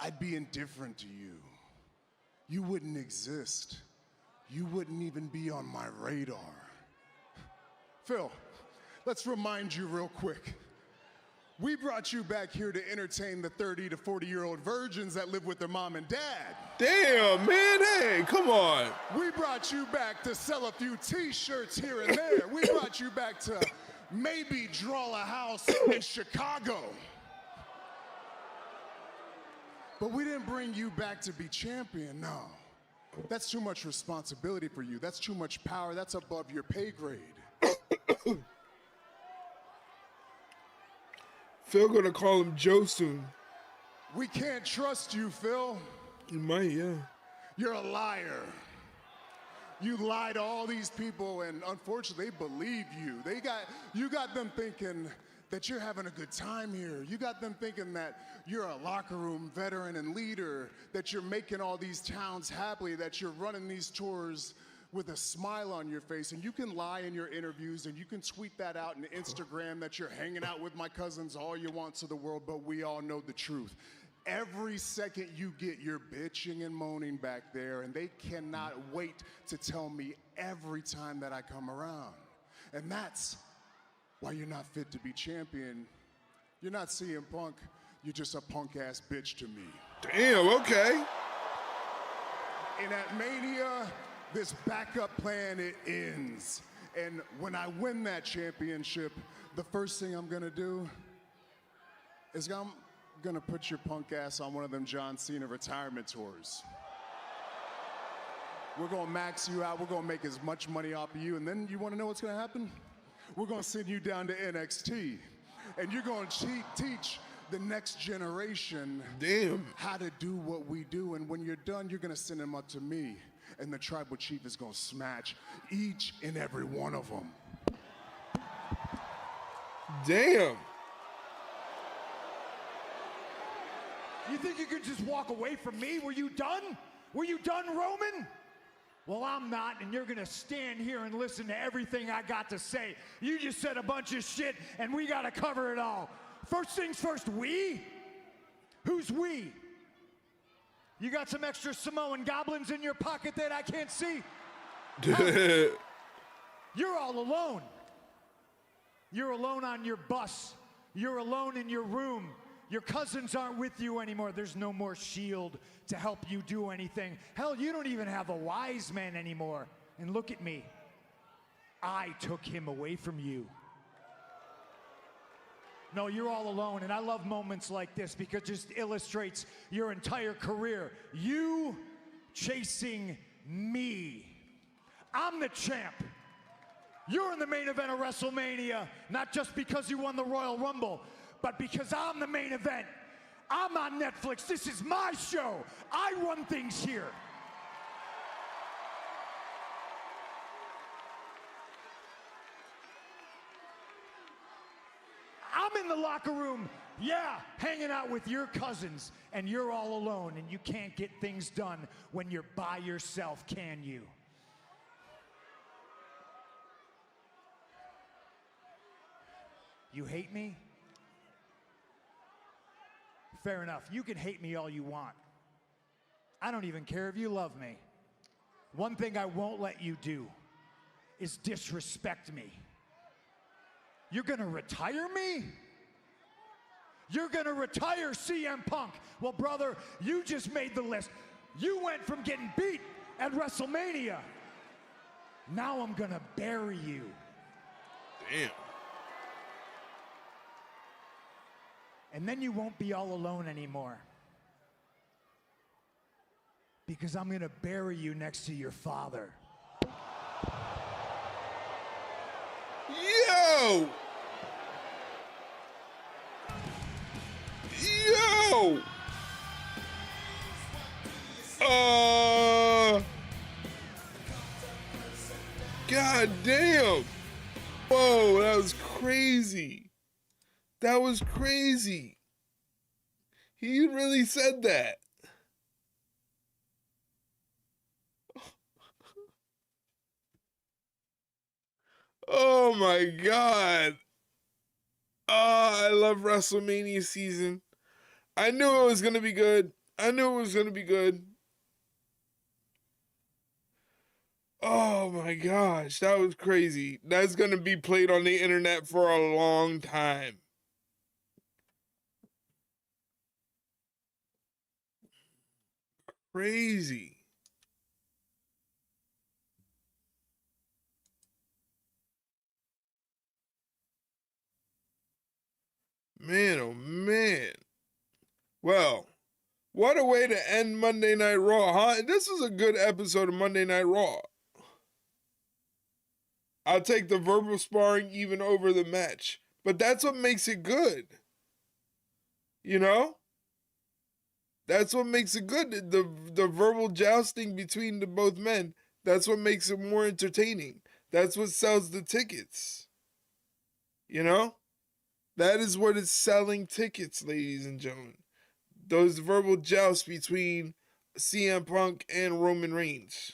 I'd be indifferent to you. You wouldn't exist. You wouldn't even be on my radar. Phil, let's remind you real quick. We brought you back here to entertain the 30 to 40-year-old virgins that live with their mom and dad. Damn, man, hey, come on. We brought you back to sell a few t-shirts here and there. We brought you back to maybe draw a house in Chicago. But we didn't bring you back to be champion, no. That's too much responsibility for you. That's too much power. That's above your pay grade. Phil gonna call him Joe soon. We can't trust you, Phil. You might, yeah. You're a liar. You lie to all these people, and unfortunately, they believe you. You got them thinking that you're having a good time here. You got them thinking that you're a locker room veteran and leader, that you're making all these towns happy, that you're running these tours with a smile on your face. And you can lie in your interviews, and you can tweet that out on Instagram that you're hanging out with my cousins all you want to the world, but we all know the truth. Every second you get, you're bitching and moaning back there, and they cannot wait to tell me every time that I come around. And that's why you're not fit to be champion. You're not CM Punk. you're just a punk-ass bitch to me. Damn, okay. And at Mania, this backup plan, it ends. And when I win that championship, the first thing I'm gonna do is I'm gonna put your punk ass on one of them John Cena retirement tours. We're gonna max you out, we're gonna make as much money off of you, and then you wanna know what's gonna happen? We're gonna send you down to NXT, and you're gonna teach the next generation how to do what we do, and when you're done, you're gonna send them up to me, and the tribal chief is gonna smash each and every one of them. Damn. You think you could just walk away from me? Were you done? Were you done, Roman? Well, I'm not, and you're gonna stand here and listen to everything I got to say. You just said a bunch of shit, and we gotta cover it all. First things first, we? Who's we? You got some extra Samoan goblins in your pocket that I can't see? You're all alone. You're alone on your bus. You're alone in your room. Your cousins aren't with you anymore. There's no more Shield to help you do anything. Hell, you don't even have a wise man anymore. And look at me. I took him away from you. No, you're all alone, and I love moments like this because it just illustrates your entire career. You chasing me. I'm the champ. You're in the main event of WrestleMania, not just because you won the Royal Rumble, but because I'm the main event. I'm on Netflix. This is my show. I run things here. I'm in the locker room, yeah, hanging out with your cousins, and you're all alone, and you can't get things done when you're by yourself, can you? You hate me? Fair enough. You can hate me all you want. I don't even care if you love me. One thing I won't let you do is disrespect me. You're gonna retire me? You're gonna retire CM Punk. Well, brother, you just made the list. You went from getting beat at WrestleMania. Now I'm gonna bury you. Damn. And then you won't be all alone anymore. Because I'm gonna bury you next to your father. Yo! Yo! God damn! Whoa, that was crazy. That was crazy. He really said that. Oh my God. Oh, I love WrestleMania season. I knew it was going to be good. I knew it was going to be good. Oh my gosh, that was crazy. That's going to be played on the internet for a long time. Crazy. Man, oh man. Well, what a way to end Monday Night Raw, huh? This was a good episode of Monday Night Raw. I'll take the verbal sparring even over the match. But that's what makes it good. You know? That's what makes it good. The verbal jousting between the both men. That's what makes it more entertaining. That's what sells the tickets. You know? That is what is selling tickets, ladies and gentlemen. Those verbal jousts between CM Punk and Roman Reigns.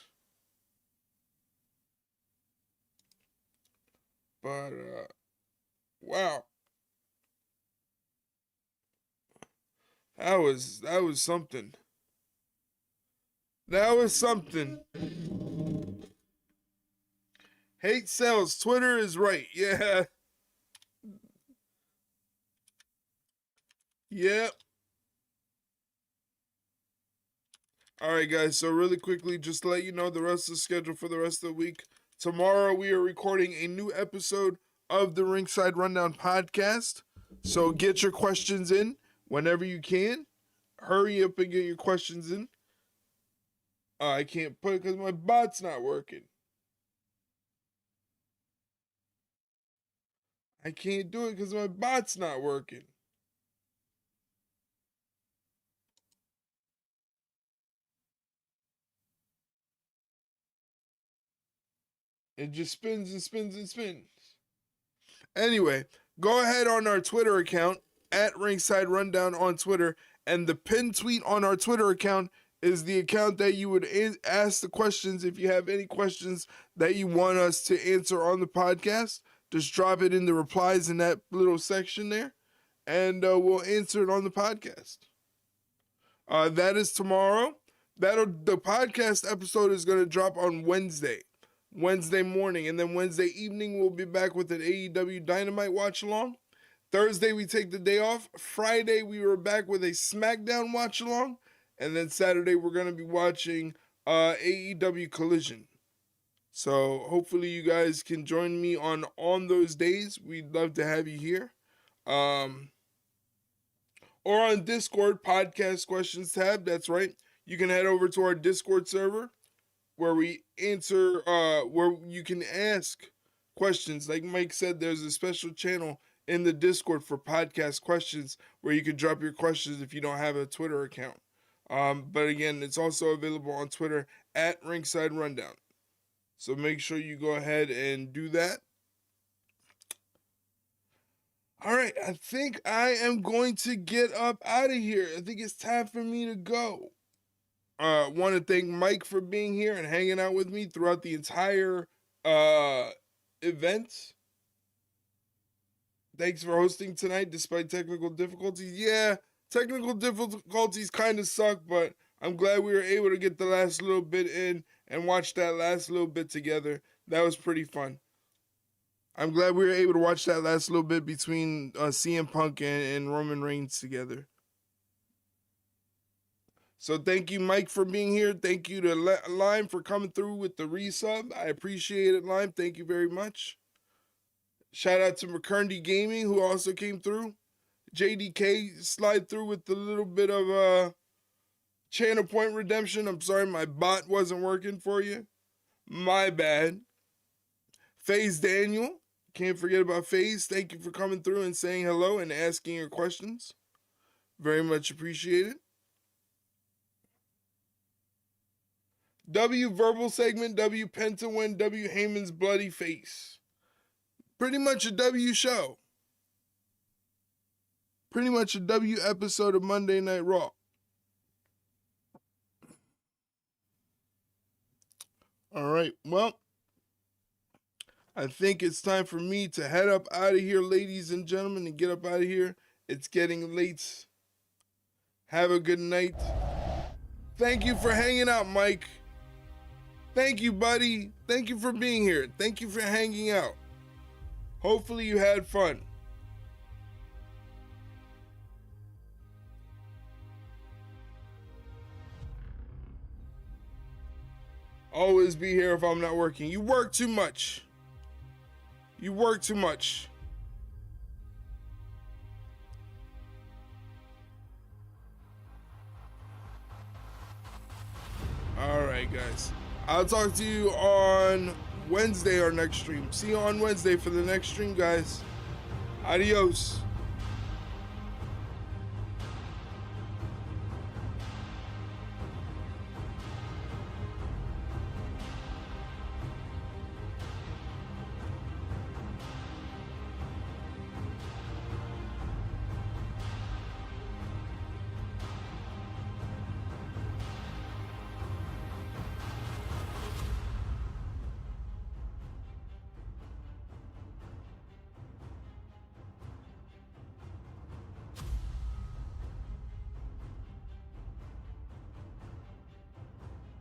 But, wow. That was something. That was something. Hate sells. Twitter is right. Yeah. Yep. All right, guys. So really quickly, just to let you know the rest of the schedule for the rest of the week. Tomorrow we are recording a new episode of the Ringside Rundown podcast. So get your questions in whenever you can. Hurry up and get your questions in. I can't put it because my bot's not working. I can't do it because my bot's not working. It just spins and spins and spins. Anyway, go ahead on our Twitter account, at Ringside Rundown on Twitter, and the pinned tweet on our Twitter account is the account that you would ask the questions. If you have any questions that you want us to answer on the podcast, just drop it in the replies in that little section there, and we'll answer it on the podcast. That is tomorrow. The podcast episode is going to drop on Wednesday morning, and then Wednesday evening we'll be back with an AEW Dynamite watch along. Thursday we take the day off. Friday we were back with a SmackDown watch along, and then Saturday we're going to be watching AEW Collision. So hopefully you guys can join me on those days. We'd love to have you here. Or on Discord, podcast questions tab. That's right. You can head over to our Discord server where we answer, where you can ask questions. Like Mike said, there's a special channel in the Discord for podcast questions where you can drop your questions if you don't have a Twitter account. But again, it's also available on Twitter at Ringside Rundown. So make sure you go ahead and do that. All right, I think I am going to get up out of here. I think it's time for me to go. Want to thank Mike for being here and hanging out with me throughout the entire event. Thanks for hosting tonight despite technical difficulties. Yeah, technical difficulties kind of suck, but I'm glad we were able to get the last little bit in and watch that last little bit together. That was pretty fun. I'm glad we were able to watch that last little bit between CM Punk and Roman Reigns together. So thank you, Mike, for being here. Thank you to Lime for coming through with the resub. I appreciate it, Lime. Thank you very much. Shout out to McCurndy Gaming, who also came through. JDK slide through with a little bit of channel point redemption. I'm sorry my bot wasn't working for you. My bad. FaZe Daniel. Can't forget about FaZe. Thank you for coming through and saying hello and asking your questions. Very much appreciated. W verbal segment, W Penta win, W Heyman's bloody face. Pretty much a W show. Pretty much a W episode of Monday Night Raw. All right, well, I think it's time for me to head up out of here, ladies and gentlemen, and get up out of here. It's getting late. Have a good night. Thank you for hanging out, Mike. Thank you, buddy. Thank you for being here. Thank you for hanging out. Hopefully you had fun. Always be here if I'm not working. You work too much. You work too much. All right, guys. I'll talk to you on Wednesday, our next stream. See you on Wednesday for the next stream, guys. Adios.